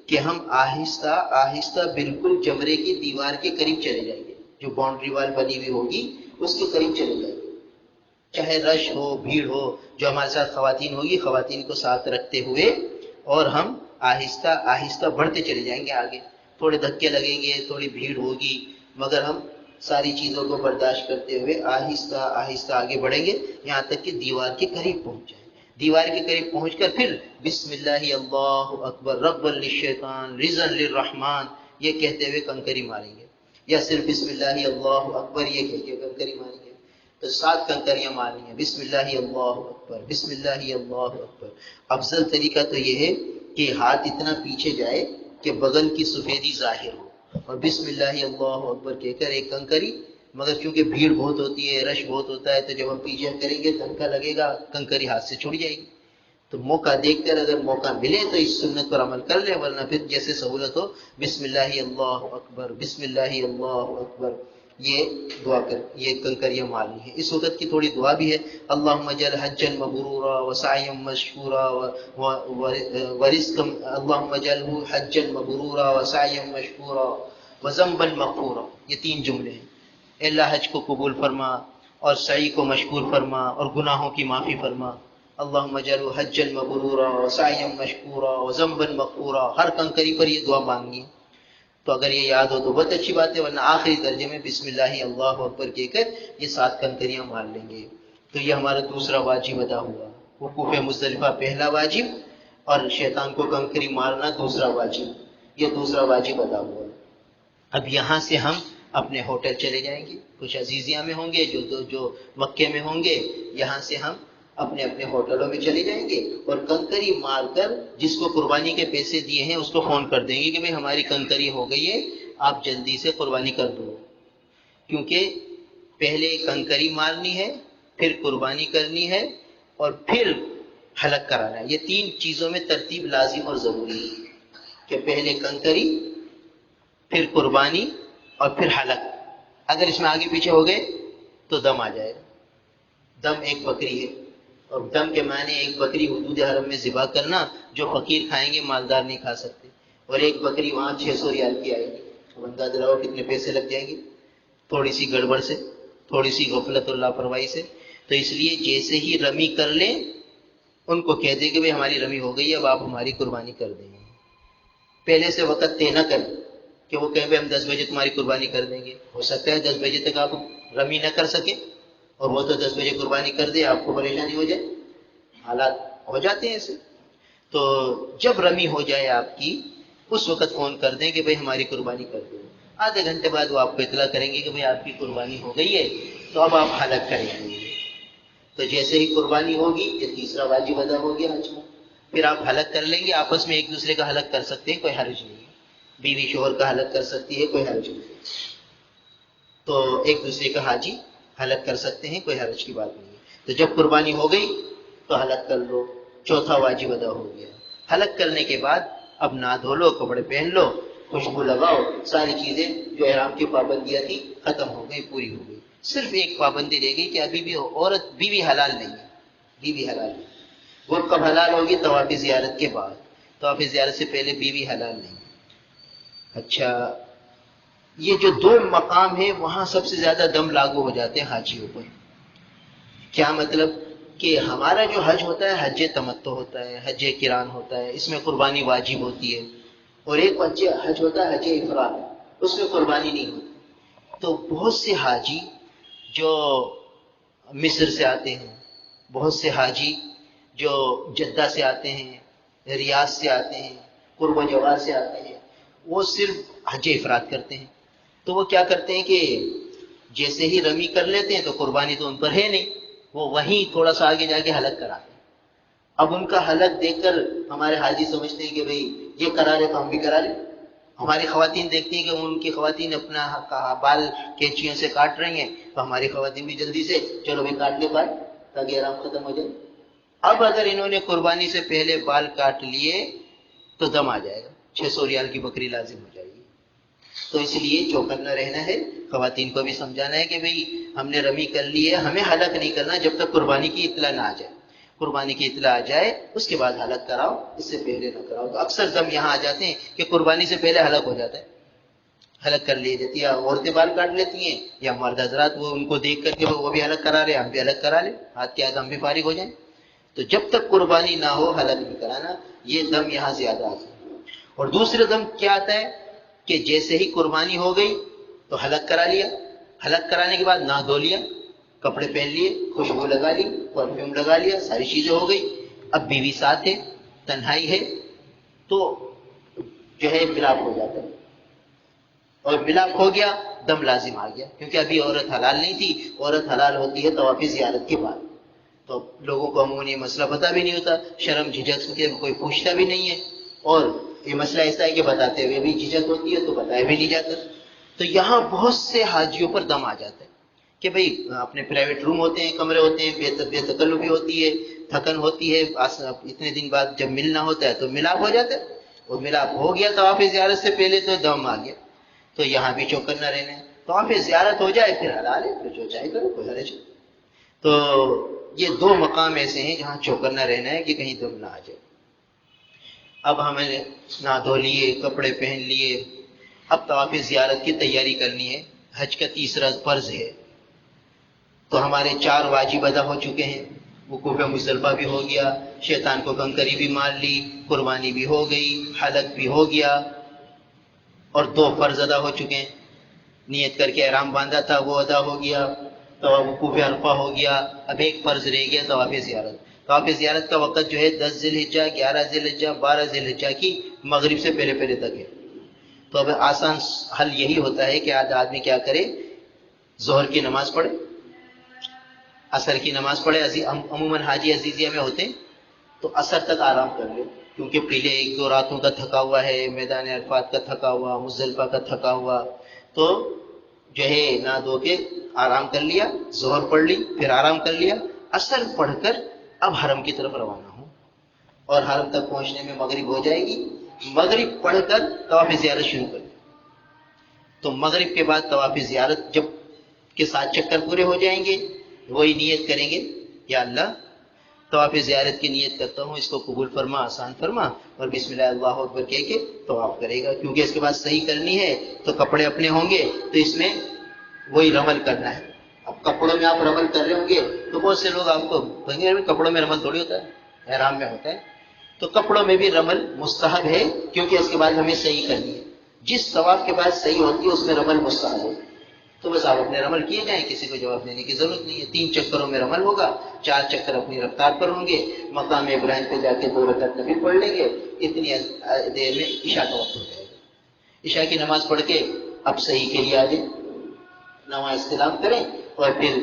کہ ہم آہستہ آہستہ بالکل جمرے کی دیوار کے قریب چلے جائیں گے، جو باؤنڈری وال بنی ہوئی ہوگی اس کے قریب چلے جائیں گے، چاہے رش ہو بھیڑ ہو، جو ہمارے ساتھ خواتین ہوگی خواتین کو ساتھ رکھتے ہوئے، اور ہم آہستہ آہستہ بڑھتے چلے جائیں گے آگے، تھوڑے دھکے لگیں گے، تھوڑی بھیڑ ہوگی، مگر ہم ساری چیزوں کو برداشت کرتے ہوئے آہستہ آہستہ آگے بڑھیں گے، یہاں تک کہ دیوار کے قریب پہنچ جائیں۔ دیوار کے قریب پہنچ کر پھر بسم اللہ اللہ اکبر رب للشیطان رضن للرحمن یہ کہتے ہوئے کنکری ماریں گے، یا صرف بسم اللہ اللہ اکبر یہ کہہ کے کنکری ماریں گے۔ تو 7 کنکریاں مارنی ہیں، بسم اللہ اللہ اکبر بسم اللہ اللہ اکبر۔ افضل طریقہ تو یہ ہے کہ ہاتھ اتنا پیچھے جائے کہ بغل کی سفیدی ظاہر ہو، اور بسم اللہ اللہ اکبر کہہ کر ایک کنکری، مگر کیونکہ بھیڑ بہت ہوتی ہے، رش بہت ہوتا ہے، تو جب ہم پیچھے کریں گے دھکا لگے گا، کنکری ہاتھ سے چھوٹ جائے گی۔ تو موقع دیکھ کر اگر موقع ملے تو اس سنت پر عمل کر لیں، ورنہ پھر جیسے سہولت ہو بسم اللہ اللہ اکبر بسم اللہ اللہ اکبر یہ دعا کر یہ کنکریاں مارنی ہے۔ اس وقت کی تھوڑی دعا بھی ہے، اللہم اجعل حجا مبرورا وسعیا مشکورا ورزقا، اللہم اجعلہ حجا مبرورا وسعیا مشکورا وذنبا مغفورا، یہ 3 جملے ہیں۔ اے اللہ حج کو قبول فرما اور سعی کو مشکور فرما اور گناہوں کی معافی فرما. اللہم اجعلہ حجا مبرورا وسعیا مشکورا وذنبا مغفورا. ہر کنکری پر یہ دعا مانگنی ہے. تو اگر یہ یاد ہو تو بہت اچھی بات ہے، ورنہ آخری درجے میں بسم اللہ اللہ اکبر کہہ کر یہ 7 کنکریاں مار لیں گے. تو یہ ہمارا دوسرا واجب ادا ہوا. وقوف مزدلفہ پہلا واجب اور شیطان کو کنکری مارنا دوسرا واجب. یہ دوسرا واجب ادا ہوا. اب یہاں سے ہم اپنے ہوٹل چلے جائیں گے. کچھ عزیزیہ میں ہوں گے، جو مکے میں ہوں گے. یہاں سے ہم اپنے اپنے ہوٹلوں میں چلے جائیں گے اور کنکری مار کر جس کو قربانی کے پیسے دیے ہیں اس کو فون کر دیں گے کہ بھئی ہماری کنکری ہو گئی ہے، آپ جلدی سے قربانی کر دو. کیونکہ پہلے کنکری مارنی ہے، پھر قربانی کرنی ہے اور پھر حلق کرانا ہے. یہ 3 چیزوں میں ترتیب لازم اور ضروری ہے کہ پہلے کنکری، پھر قربانی اور پھر حلق. اگر اس میں آگے پیچھے ہو گئے تو دم آ جائے گا. دم ایک بکری ہے، اور دم کے معنی ایک بکری حدود حرم میں ذبح کرنا جو فقیر کھائیں گے، مالدار نہیں کھا سکتے. اور ایک بکری وہاں 600 ریال کی آئے گی. اندازہ لگاؤ کتنے پیسے لگ جائیں گے تھوڑی سی گڑبڑ سے، تھوڑی سی غفلت اور لاپرواہی سے. تو اس لیے جیسے ہی رمی کر لیں ان کو کہہ دیں کہ بھئی ہماری رمی ہو گئی ہے، اب آپ ہماری قربانی کر دیں. پہلے سے وقت طے نہ کریں کہ وہ کہیں ہم 10 بجے تمہاری قربانی کر دیں گے. ہو سکتا ہے 10 بجے تک آپ رمی نہ کر سکیں اور وہ تو 10 بجے قربانی کر دے، آپ کو پریشانی ہو جائے. حالات ہو جاتے ہیں ایسے. تو جب رمی ہو جائے آپ کی اس وقت فون کر دیں کہ بھئی ہماری قربانی کر دیں. آدھے گھنٹے بعد وہ آپ کو اطلاع کریں گے کہ بھئی آپ کی قربانی ہو گئی ہے، تو اب آپ حلق کریں گے. تو جیسے ہی قربانی ہوگی یہ تیسرا واجب ادا ہو گیا حج میں. پھر آپ حلق کر لیں گے. آپس میں ایک دوسرے کا حلق کر سکتے ہیں، کوئی حرج نہیں. بیوی شوہر کا حلق کر سکتی ہے، کوئی حرج نہیں. تو ایک دوسرے کا حاجی حلق کر سکتے ہیں، کوئی حرج کی بات نہیں. تو جب قربانی ہو گئی تو حلق کر لو. چوتھا واجب ادا ہو گیا. حلق کرنے کے بعد اب نہا دھو لو، کپڑے پہن لو، خوشبو لگاؤ. ساری چیزیں جو احرام کی پابندیاں تھی ختم ہو گئی، پوری ہو گئی. صرف ایک پابندی رہ گئی کہ ابھی بھی عورت بیوی حلال نہیں ہے. بیوی حلال نہیں. وہ کب حلال ہوگی؟ طواف زیارت کے بعد. طواف زیارت سے پہلے بیوی حلال نہیں. اچھا، یہ جو 2 مقام ہیں وہاں سب سے زیادہ دم لاگو ہو جاتے ہیں حاجیوں پر. کیا مطلب؟ کہ ہمارا جو حج ہوتا ہے حج تمتع ہوتا ہے، حج قران ہوتا ہے، اس میں قربانی واجب ہوتی ہے. اور ایک حج ہوتا ہے حج افراد، اس میں قربانی نہیں ہوتی. تو بہت سے حاجی جو مصر سے آتے ہیں، بہت سے حاجی جو جدہ سے آتے ہیں، ریاض سے آتے ہیں، قرب و جوار سے آتے ہیں، وہ صرف حج افراد کرتے ہیں. تو وہ کیا کرتے ہیں کہ جیسے ہی رمی کر لیتے ہیں تو قربانی تو ان پر ہے نہیں، وہ وہیں تھوڑا سا آگے جا کے حلق کراتے ہیں. اب ان کا حلق دیکھ کر ہمارے حاجی سمجھتے ہیں کہ بھئی یہ کرا لے تو ہم بھی کرا لیں. ہماری خواتین دیکھتی ہیں کہ ان کی خواتین اپنا بال کینچیوں سے کاٹ رہی ہیں، تو ہماری خواتین بھی جلدی سے چلو بھائی کاٹ لے بال تاکہ آرام ختم ہو جائے. اب اگر انہوں نے قربانی سے پہلے بال کاٹ لیے تو دم آ جائے گا، 600 ریال کی بکری لازم ہو جائے گی. تو اس لیے چوکنا رہنا ہے. خواتین کو بھی سمجھانا ہے کہ بھئی ہم نے رمی کر لی ہے، ہمیں حلق نہیں کرنا جب تک قربانی کی اطلاع نہ آ جائے. قربانی کی اطلاع آ جائے اس کے بعد حلق کراؤ، اس سے پہلے نہ کراؤ. تو اکثر دم یہاں آ جاتے ہیں کہ قربانی سے پہلے حلق ہو جاتا ہے، حلق کر لی جاتی ہے. عورتیں بال کاٹ لیتی ہیں یا مرد حضرات وہ ان کو دیکھ کر کے وہ بھی حلق کرا رہے، ہم بھی حلق کرا لیں، ہاتھ کے ہاتھ ہم بھی فارغ ہو جائیں. تو جب تک قربانی نہ ہو حلق نہیں کرانا. یہ دم یہاں زیادہ آتا ہے. اور دوسرا دم کیا آتا ہے کہ جیسے ہی قربانی ہو گئی تو حلق کرا لیا. حلق کرانے کے بعد نہا دھو لیا، کپڑے پہن لیے، خوشبو لگا لی، پرفیوم لگا لیا، ساری چیزیں ہو گئی. اب بیوی ساتھ ہے، تنہائی ہے، تو جو ہے ملاپ ہو جاتا ہے. اور ملاپ ہو گیا دم لازم آ گیا، کیونکہ ابھی عورت حلال نہیں تھی. عورت حلال ہوتی ہے طواف زیارت کے بعد. تو لوگوں کو عموماً یہ مسئلہ پتہ بھی نہیں ہوتا، شرم جھجک کے کوئی پوچھتا بھی نہیں ہے. اور یہ مسئلہ ایسا ہے کہ بتاتے ہوئے بھی جھجک ہوتی ہے تو بتایا بھی نہیں جاتا. تو یہاں بہت سے حاجیوں پر دم آ جاتا ہے کہ بھئی اپنے پرائیویٹ روم ہوتے ہیں، کمرے ہوتے ہیں، بے تکلفی ہوتی ہے، تھکن ہوتی ہے. اتنے دن بعد جب ملنا ہوتا ہے تو ملاپ ہو جاتا ہے. اور ملاپ ہو گیا طواف زیارت سے پہلے تو دم آ گیا. تو یہاں بھی چوکنا رہنا ہے. طواف زیارت ہو جائے پھر حلال ہے، پھر جو چاہے کرو، کوئی حرج نہیں. تو یہ 2 مقام ایسے ہیں جہاں چوکنا رہنا ہے کہ کہیں دم نہ آ جائے. اب ہمیں نہا دھو لیے، کپڑے پہن لیے، اب طواف زیارت کی تیاری کرنی ہے. حج کا تیسرا فرض ہے، تو ہمارے 4 واجب ادا ہو چکے ہیں، وقوف مزدلفہ بھی ہو گیا، شیطان کو کنکری بھی مار لی، قربانی بھی ہو گئی، حلق بھی ہو گیا، اور 2 فرض ادا ہو چکے ہیں۔ نیت کر کے احرام باندھا تھا وہ ادا ہو گیا، طواف وقوف عرفہ ہو گیا، اب ایک فرض رہ گیا طواف زیارت۔ طواف زیارت کا وقت جو ہے 10 ذی الحجہ، 11 ذی الحجہ، 12 ذی الحجہ کی مغرب سے پہلے پہلے تک ہے۔ تو اب آسان حل یہی ہوتا ہے کہ آدمی کیا کرے، ظہر کی نماز پڑھے، عصر کی نماز پڑھے، عموماً حاجی عزیزیہ میں ہوتے ہیں تو عصر تک آرام کر لے، کیونکہ پہلے 1-2 راتوں کا تھکا ہوا ہے، میدان عرفات کا تھکا ہوا، مزدلفہ کا تھکا ہوا، تو جو ہے نہ دھو کے آرام کر لیا، ظہر پڑھ لی، پھر آرام کر لیا، عصر پڑھ کر اب حرم کی طرف روانہ ہوں، اور حرم تک پہنچنے میں مغرب ہو جائے گی، مغرب پڑھ کر طواف زیارت شروع کر دیں۔ تو مغرب کے بعد طواف زیارت جب کے 7 چکر پورے ہو جائیں گے، وہی نیت کریں گے، یا اللہ طواف زیارت کی نیت کرتا ہوں، اس کو قبول فرما، آسان فرما، اور بسم اللہ اللہ اکبر کہہ کے طواف کرے گا، کیونکہ اس کے بعد صحیح کرنی ہے تو کپڑے اپنے ہوں گے، تو اس میں وہی رمل کرنا ہے۔ اب کپڑوں میں آپ رمل کر رہے ہوں گے تو بہت سے لوگ آپ کو کہیں گے کپڑوں میں رمل تھوڑی ہوتا ہے، احرام میں ہوتا ہے، تو کپڑوں میں بھی رمل مستحب ہے، کیونکہ اس کے بعد ہمیں صحیح کرنی ہے، جس طواف کے بعد صحیح ہوتی ہے اس میں رمل مستحب ہے، تو بس آپ اپنے رمل کیے جائیں، کسی کو جواب دینے کی ضرورت نہیں ہے۔ 3 چکروں میں رمل ہوگا، 4 چکر اپنی رفتار پر ہوں گے، مقام ابراہیم پہ جا کے 2 رکعت نفل پڑھ لیں گے، اتنی دیر میں عشاء کا وقت ہو جائے گا۔ عشاء کی نماز پڑھ کے اب صحیح کے لیے آ جائیں، نواں استلام کریں، اور پھر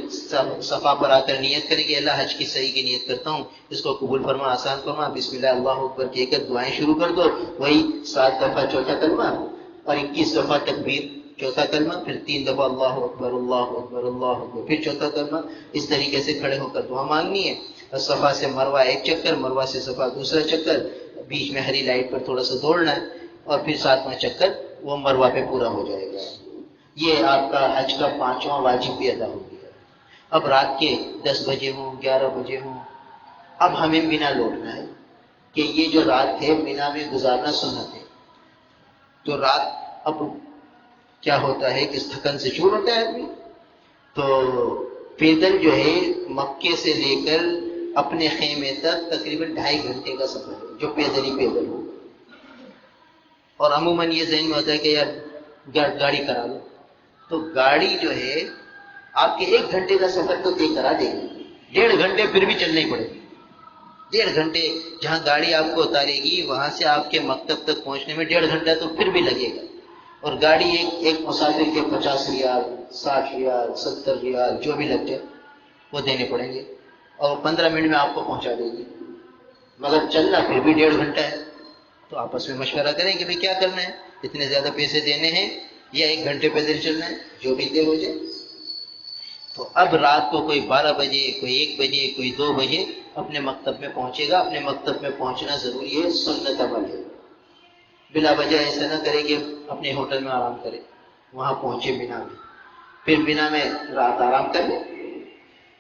صفا پر آ کر نیت کریں کہ اللہ حج کی صحیح کی نیت کرتا ہوں، اس کو قبول فرما، آسان فرما، بسم اللہ اللہ اکبر کہہ کر دعائیں شروع کر دو، وہی 7 دفعہ چوتھا کلمہ اور 21 دفعہ تکبیر چوتھا کلمہ، پھر 3 دفعہ اللہ اکبر اللہ اکبر اللہ اکبر، پھر چوتھا کلمہ، اس طریقے سے کھڑے ہو کر دعا مانگنی ہے۔ اور صفا سے مروہ 1 چکر، مروہ سے صفا 2 چکر، بیچ میں ہری لائٹ پر تھوڑا سا دوڑنا ہے، اور پھر 7واں چکر وہ مروہ پہ پورا ہو جائے گا۔ یہ آپ کا حج کا 5واں واجب بھی ادا ہو گیا۔ اب رات کے 10 بجے ہوں، 11 بجے ہوں، اب ہمیں مینا لوٹنا ہے، کہ یہ جو رات ہے مینا میں گزارنا سنت ہے۔ تو رات اب کیا ہوتا ہے کہ تھکن سے چور ہوتا ہے آدمی، تو پیدل جو ہے مکے سے لے کر اپنے خیمے تک تقریباً 2.5 گھنٹے کا سفر ہے، جو پیدل ہی پیدل ہو، اور عموماً یہ ذہن میں ہوتا ہے کہ یار گاڑی کرا لو، تو گاڑی جو ہے آپ کے 1 گھنٹے کا سفر تو طے کرا دے گی، 1.5 گھنٹے پھر بھی چلنا ہی پڑے گی، 1.5 گھنٹے جہاں گاڑی آپ کو اتارے گی وہاں سے آپ کے مکتب تک پہنچنے میں 1.5 گھنٹہ تو پھر بھی لگے گا، اور گاڑی ایک مسافر کے 50 ریال، 60 ریال، 70 ریال جو بھی لگ جائے وہ دینے پڑیں گے، اور 15 منٹ میں آپ کو پہنچا دے گی، مگر چلنا پھر بھی 1.5 گھنٹہ ہے۔ تو آپس میں مشورہ کریں کہ بھئی کیا کرنا ہے، اتنے زیادہ پیسے دینے ہیں یا 1 گھنٹے پیدل چلنا ہے، جو بھی طے ہو جائے۔ تو اب رات کو کوئی 12 بجے، کوئی 1 بجے، کوئی 2 بجے اپنے مکتب میں پہنچے گا۔ اپنے مکتب میں پہنچنا ضروری ہے، سنت عمل ہے، بلا وجہ ایسا نہ کرے کہ اپنے ہوٹل میں آرام کرے، وہاں پہنچے مینا میں، پھر مینا میں رات آرام کر لے،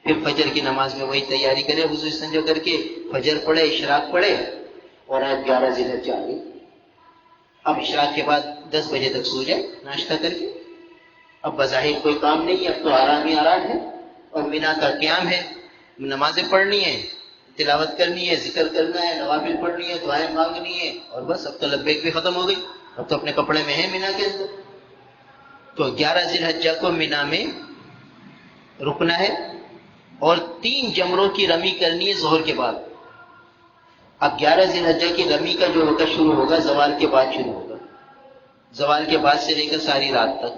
پھر فجر کی نماز میں وہی تیاری کرے، وضو استنجا کر کے فجر پڑھے، اشراق پڑھے، اور آج 11 ذی الحجہ آ گئی۔ اب اشراق کے بعد 10 بجے تک سو جائے ناشتہ کر کے، اب بظاہر کوئی کام نہیں ہے، اب تو آرام ہی آرام ہے، اور مینا کا قیام ہے، نمازیں پڑھنی ہے، تلاوت کرنی ہے، ذکر کرنا ہے، نوافل پڑھنی ہے، دعائیں مانگنی ہے، اور بس اب تو لبیک بھی ختم ہو گئی، اب تو اپنے کپڑے میں ہے مینا کے اندر۔ تو 11 ذی الحجہ کو مینا میں رکنا ہے، اور 3 جمروں کی رمی کرنی ہے ظہر کے بعد۔ اب 11 ذی الحجہ کی رمی کا جو وقت شروع ہوگا زوال کے بعد شروع ہوگا، زوال کے بعد سے لے کر ساری رات تک۔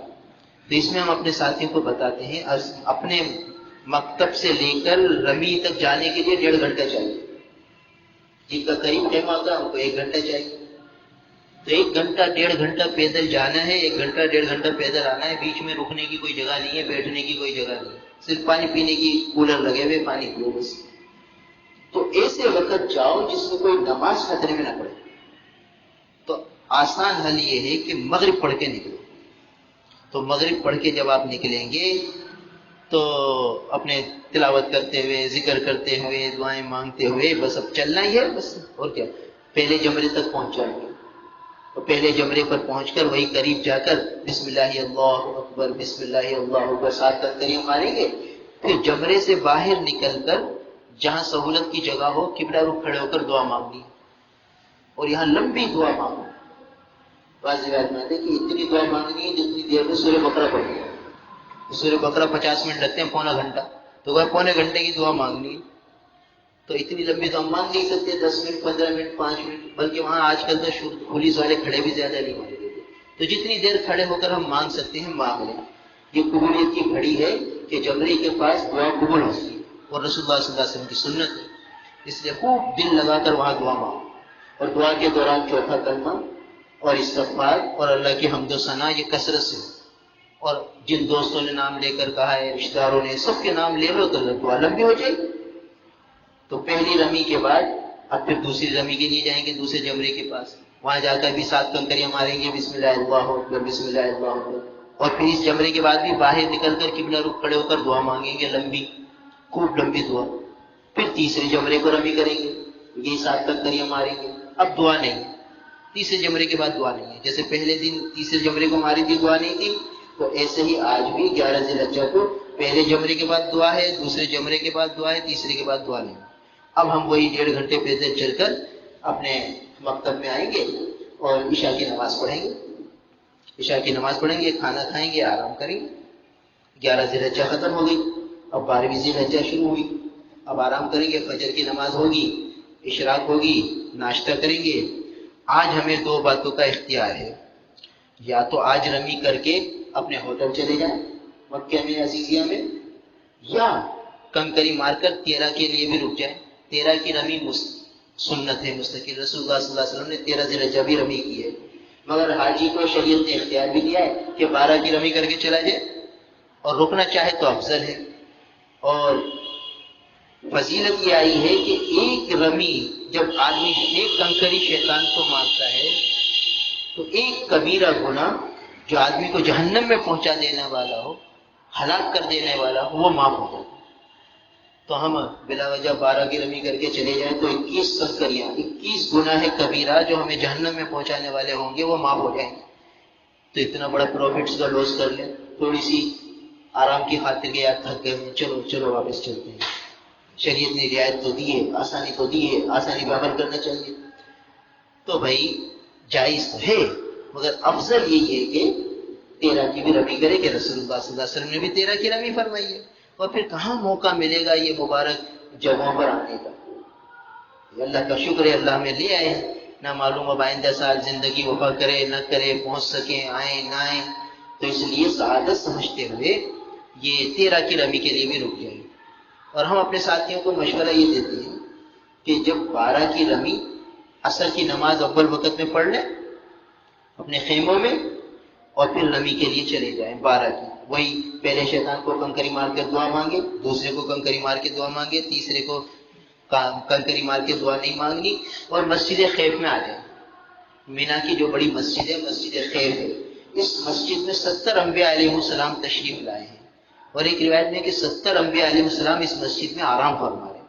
تو اس میں ہم اپنے ساتھیوں کو بتاتے ہیں اپنے مکتب سے لے کر رمی تک جانے کے لیے 1.5 گھنٹہ چاہیے، جن کا قریب ٹائم آتا ہے ان کو 1 گھنٹہ چاہیے، تو 1 گھنٹہ 1.5 گھنٹہ پیدل جانا ہے، 1 گھنٹہ 1.5 گھنٹہ پیدل آنا ہے، بیچ میں رکنے کی کوئی جگہ نہیں ہے، بیٹھنے کی کوئی جگہ نہیں ہے، صرف پانی پینے کی کولر لگے ہوئے، پانی پیو بس۔ تو ایسے وقت جاؤ جس میں کوئی نماز خطرے میں نہ پڑے۔ تو آسان حل یہ ہے کہ مغرب پڑھ کے نکلو، تو مغرب پڑھ کے جب آپ نکلیں گے تو اپنے تلاوت کرتے ہوئے، ذکر کرتے ہوئے، دعائیں مانگتے ہوئے بس اب چلنا ہی ہے بس، اور کیا، پہلے جمرے تک پہنچ جائیں گے۔ تو پہلے جمرے پر پہنچ کر وہی قریب جا کر بسم اللہ اللہ اکبر بسم اللہ اللہ اکبر 7 کنکریاں ماریں گے. پھر جمرے سے باہر نکل کر جہاں سہولت کی جگہ ہو قبلہ رخ کھڑے ہو کر دعا مانگنی اور یہاں لمبی دعا مانگو. بعض روایت میں آتے کہ اتنی دعا مانگنی ہے جتنی دیر میں سورہ بقرہ پڑھنی ہے. سورہ بقرہ 50 منٹ لگتے ہیں، پونا گھنٹہ، تو وہ پونے گھنٹے کی دعا مانگنی ہے. تو اتنی لمبی تو ہم مانگ نہیں سکتے، 10 منٹ 15 منٹ 5 منٹ، بلکہ وہاں آج کل تو پولیس والے کھڑے بھی زیادہ نہیں مانگ دیتے. تو جتنی دیر کھڑے ہو کر ہم مانگ سکتے ہیں مانگ لیں. یہ قبولیت کی گھڑی ہے کہ جمرے کے پاس دعا قبول ہوتی ہے اور رسول اللہ صلی اللہ علیہ وسلم کی سنت ہے. اس لیے خوب دل لگا کر وہاں دعا مانگو اور دعا کے دوران چوتھا کلمہ اور استغفار اور اللہ کی حمد و ثنا یہ کثرت سے. اور جن دوستوں نے نام لے کر کہا ہے، رشتہ داروں نے، سب کے نام لے لو تو دعا لمبی ہو جائے. تو پہلی رمی کے بعد اب پھر دوسری رمی کے لیے جائیں گے دوسرے جمرے کے پاس. وہاں جا کر بھی 7 کنکریاں ماریں گے بسم اللہ اللہ اکبر بسم اللہ اللہ اکبر. اور پھر اس جمرے کے بعد بھی باہر نکل کر قبلہ رخ کھڑے ہو کر دعا مانگیں گے لمبی، خوب لمبی دعا. پھر تیسرے جمرے کو رمی کریں گے، یہ 7 کنکریاں ماریں گے. اب دعا نہیں ہے، تیسرے جمرے کے بعد دعا نہیں ہے. جیسے پہلے دن تیسرے جمرے کو ماری تھی دعا نہیں تھی، تو ایسے ہی آج بھی 11 ذی الحجہ کو پہلے جمرے کے بعد دعا ہے، دوسرے جمرے کے بعد دعا ہے، تیسرے کے بعد دعا نہیں. اب ہم وہی 1.5 گھنٹے پیدل چل کر اپنے مکتب میں آئیں گے اور عشاء کی نماز پڑھیں گے. عشاء کی نماز پڑھیں گے، کھانا کھائیں گے، آرام کریں گے. 11 ذی الحجہ ختم ہو گئی، اب 12ویں ذی الحجہ شروع ہوئی. اب آرام کریں گے، فجر کی نماز ہوگی، اشراق ہوگی، ناشتہ کریں گے. آج ہمیں 2 باتوں کا اختیار ہے. یا تو آج رمی کر کے اپنے ہوٹل چلے جائیں مکہ میں عزیزیہ میں، یا کنکری مار کر 13 کے لیے بھی رک جائیں. 13 کی رمی سنت ہے مستقل، رسول اللہ صلی اللہ علیہ وسلم نے 13 ذی الحجہ بھی رمی کی ہے. مگر حاجی کو شریعت نے اختیار بھی دیا ہے کہ 12 کی رمی کر کے چلا جائے اور رکنا چاہے تو افضل ہے. اور فضیلت یہ آئی ہے کہ ایک رمی جب آدمی ایک کنکری شیطان کو مارتا ہے تو ایک کبیرہ گناہ جو آدمی کو جہنم میں پہنچا دینے والا ہو، ہلاک کر دینے والا ہو، وہ معاف ہو جاتا ہے. تو ہم بلا وجہ 12 کی رمی کر کے چلے جائیں تو 21 کنکریاں، 21 گناہ کبیرہ جو ہمیں جہنم میں پہنچانے والے ہوں گے وہ معاف ہو جائیں گے. تو اتنا بڑا پروفٹس کا لوس کر لیں، تھوڑی سی آرام کی خاطر کے یاد تھک گئے، چلو چلو واپس چلتے ہیں. شریعت نے رعایت تو دی ہے، آسانی تو دی ہے، آسانی پہ عمل کرنا چاہیے. تو بھائی جائز تو ہے، مگر افضل یہی ہے کہ 13 کی بھی رمی کرے کہ رسول اللہ صلی اللہ علیہ وسلم نے بھی 13 کی رمی فرمائی ہے. اور پھر کہاں موقع ملے گا یہ مبارک جگہوں پر آنے کا. اللہ کا شکر ہے اللہ ہمیں لے آئے ہیں، نہ معلوم اب آئندہ سال زندگی وفا کرے نہ کرے، پہنچ سکیں، آئیں نہ آئیں. تو اس لیے سعادت سمجھتے ہوئے یہ 13 کی رمی کے لیے بھی رک جائیں. اور ہم اپنے ساتھیوں کو مشورہ یہ دیتے ہیں کہ جب 12 کی رمی عصر کی نماز اول وقت میں پڑھ لیں اپنے خیموں میں، اور پھر رمی کے لیے چلے جائیں 12 کی. وہی پہلے شیطان کو کنکری مار کے دعا مانگے، دوسرے کو کنکری مار کے دعا مانگے، تیسرے کو کنکری مار کے دعا نہیں مانگنی، اور مسجد خیف میں آ جائیں. مینا کی جو بڑی مسجد ہے مسجد خیف ہے، اس مسجد میں 70 انبیاء علیہ السلام تشریف لائے ہیں. اور ایک روایت میں کہ 70 انبیاء علیہ السلام اس مسجد میں آرام فرما رہے.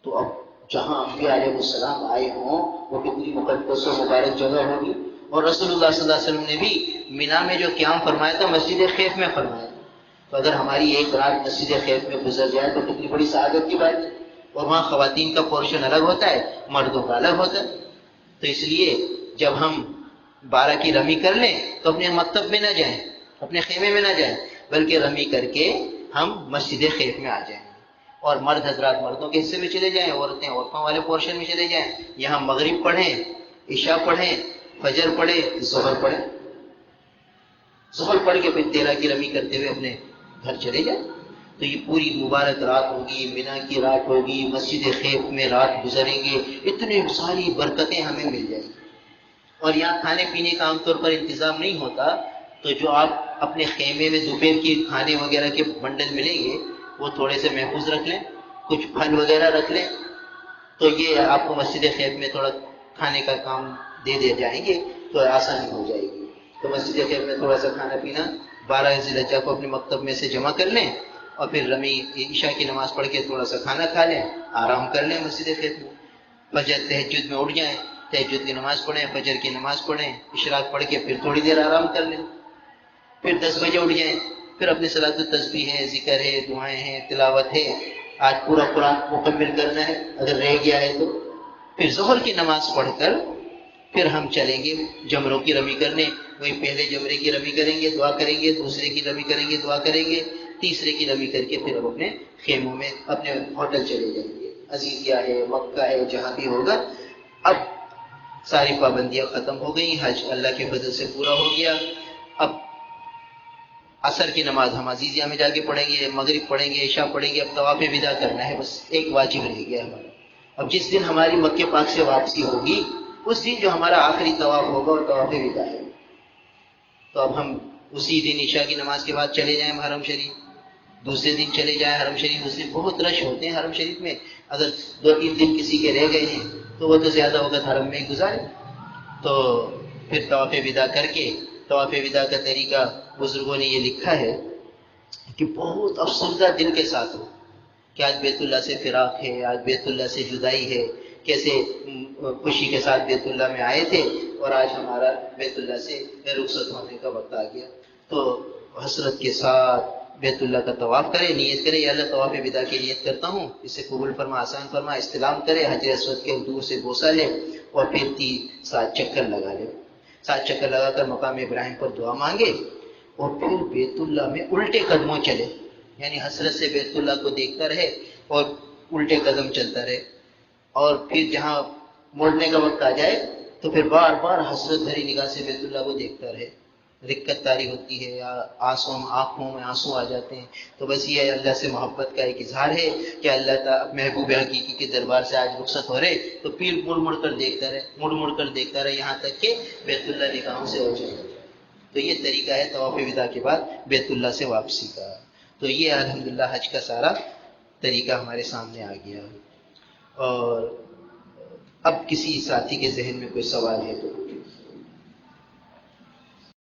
تو اب جہاں انبیاء علیہ السلام آئے ہوں وہ کتنی مقدس و مبارک جگہ ہوگی. اور رسول اللہ صلی اللہ علیہ وسلم نے بھی مینا میں جو قیام فرمایا تھا مسجد خیف میں فرمایا. تو اگر ہماری ایک رات مسجد خیف میں گزر جائے تو کتنی بڑی سعادت کی بات ہے. اور وہاں خواتین کا پورشن الگ ہوتا ہے، مردوں کا الگ ہوتا ہے. تو اس لیے جب ہم 12 کی رمی کر لیں تو اپنے مکتب میں نہ جائیں، اپنے خیمے میں نہ جائیں، بلکہ رمی کر کے ہم مسجد خیف میں آ جائیں. اور مرد حضرات مردوں کے حصے میں چلے جائیں، عورتیں عورتوں والے پورشن میں چلے جائیں. یہاں مغرب پڑھیں، عشاء پڑھیں، فجر پڑھیں، ظہر پڑھیں. ظہر پڑھ کے پھر 13 کی رمی کرتے ہوئے اپنے گھر چلے جائیں. تو یہ پوری مبارک رات ہوگی، مینا کی رات ہوگی، مسجد خیف میں رات گزریں گے، اتنی ساری برکتیں ہمیں مل جائیں گی. اور یہاں کھانے پینے کا عام طور پر انتظام نہیں ہوتا، تو جو آپ اپنے خیمے میں دوپہر کی کھانے وغیرہ کے بنڈل ملیں گے وہ تھوڑے سے محفوظ رکھ لیں، کچھ پھل وغیرہ رکھ لیں. تو یہ آپ کو مسجد خیف میں تھوڑا کھانے کا کام دے جائیں گے تو آسانی ہو جائے گی. تو مسجد خیف میں تھوڑا سا کھانا پینا 12 ذی الحجہ کو اپنے مکتب میں سے جمع کر لیں، اور پھر رمی عشاء کی نماز پڑھ کے تھوڑا سا کھانا کھا لیں، آرام کر لیں مسجد خیف میں. فجر تہجد میں اٹھ جائیں، تہجد کی نماز پڑھیں، فجر کی نماز پڑھیں، اشراق پڑھ کے پھر تھوڑی دیر آرام کر لیں، پھر 10 بجے اٹھ جائیں، پھر اپنی صلاۃ التسبیح ہے، ذکر ہے، دعائیں ہیں، تلاوت ہے، آج پورا قرآن مکمل کرنا ہے اگر رہ گیا ہے تو، پھر ظہر کی نماز پڑھ کر پھر ہم چلیں گے جمروں کی رمی کرنے، وہی پہلے جمرے کی رمی کریں گے، دعا کریں گے، دوسرے کی رمی کریں گے، دعا کریں گے، تیسرے کی رمی کر کے پھر ہم اپنے خیموں میں اپنے ہوٹل چلے جائیں گے، عزیزیہ ہے، مکہ ہے، جہاں بھی ہوگا۔ اب ساری پابندیاں ختم ہو گئی، حج اللہ کے فضل سے پورا ہو گیا۔ اب عصر کی نماز ہم عزیزیہ میں جا کے پڑھیں گے، مغرب پڑھیں گے، عشاء پڑھیں گے، اب طواف وداع کرنا ہے، بس ایک واجب رہ گیا ہمارا۔ اب جس دن ہماری مکہ پاک سے واپسی ہوگی اس دن جو ہمارا آخری طواف ہوگا وہ طواف وداع ہے۔ تو اب ہم اسی دن عشاء کی نماز کے بعد چلے جائیں حرم شریف، دوسرے دن چلے جائیں حرم شریف، اس دن بہت رش ہوتے ہیں حرم شریف میں، اگر 2-3 دن کسی کے رہ گئے ہیں تو وہ تو زیادہ وقت حرم میں گزارے۔ تو پھر طواف وداع کر کے، طواف وداع کا طریقہ بزرگوں نے یہ لکھا ہے کہ بہت افسردہ دل کے ساتھ ہو کہ آج بیت اللہ سے فراق ہے، آج بیت اللہ سے جدائی ہے، کیسے خوشی کے ساتھ بیت اللہ میں آئے تھے اور آج ہمارا بیت اللہ سے رخصت ہونے کا وقت آ گیا۔ تو حسرت کے ساتھ بیت اللہ کا طواف کرے، نیت کرے، یا اللہ طواف وداع کی نیت کرتا ہوں، اسے قبول فرما، آسان فرما، استلام کرے، حجر اسود کے دور سے بوسہ لے اور پھر 7 چکر لگا لے، 7 چکر لگا کر مقام ابراہیم پر دعا مانگے اور پھر بیت اللہ میں الٹے قدموں چلے، یعنی حسرت سے بیت اللہ کو دیکھتا رہے اور الٹے قدم چلتا رہے، اور پھر جہاں موڑنے کا وقت آ جائے تو پھر بار بار حسرت بھری نگاہ سے بیت اللہ کو دیکھتا رہے۔ رکت طاری ہوتی ہے، آنکھوں میں آنسو آ جاتے ہیں، تو بس یہ اللہ سے محبت کا ایک اظہار ہے کہ اللہ تعالیٰ محبوب حقیقی کے دربار سے آج رخصت ہو رہے، تو پھر مڑ مڑ کر دیکھتا رہے، مڑ مڑ کر دیکھتا رہے، یہاں تک کہ بیت اللہ نگاہوں سے ہو جائے۔ تو یہ طریقہ ہے طواف وداع کے بعد بیت اللہ سے واپسی کا۔ تو یہ الحمدللہ حج کا سارا طریقہ ہمارے سامنے آ گیا۔ اور اب کسی ساتھی کے ذہن میں کوئی سوال ہے تو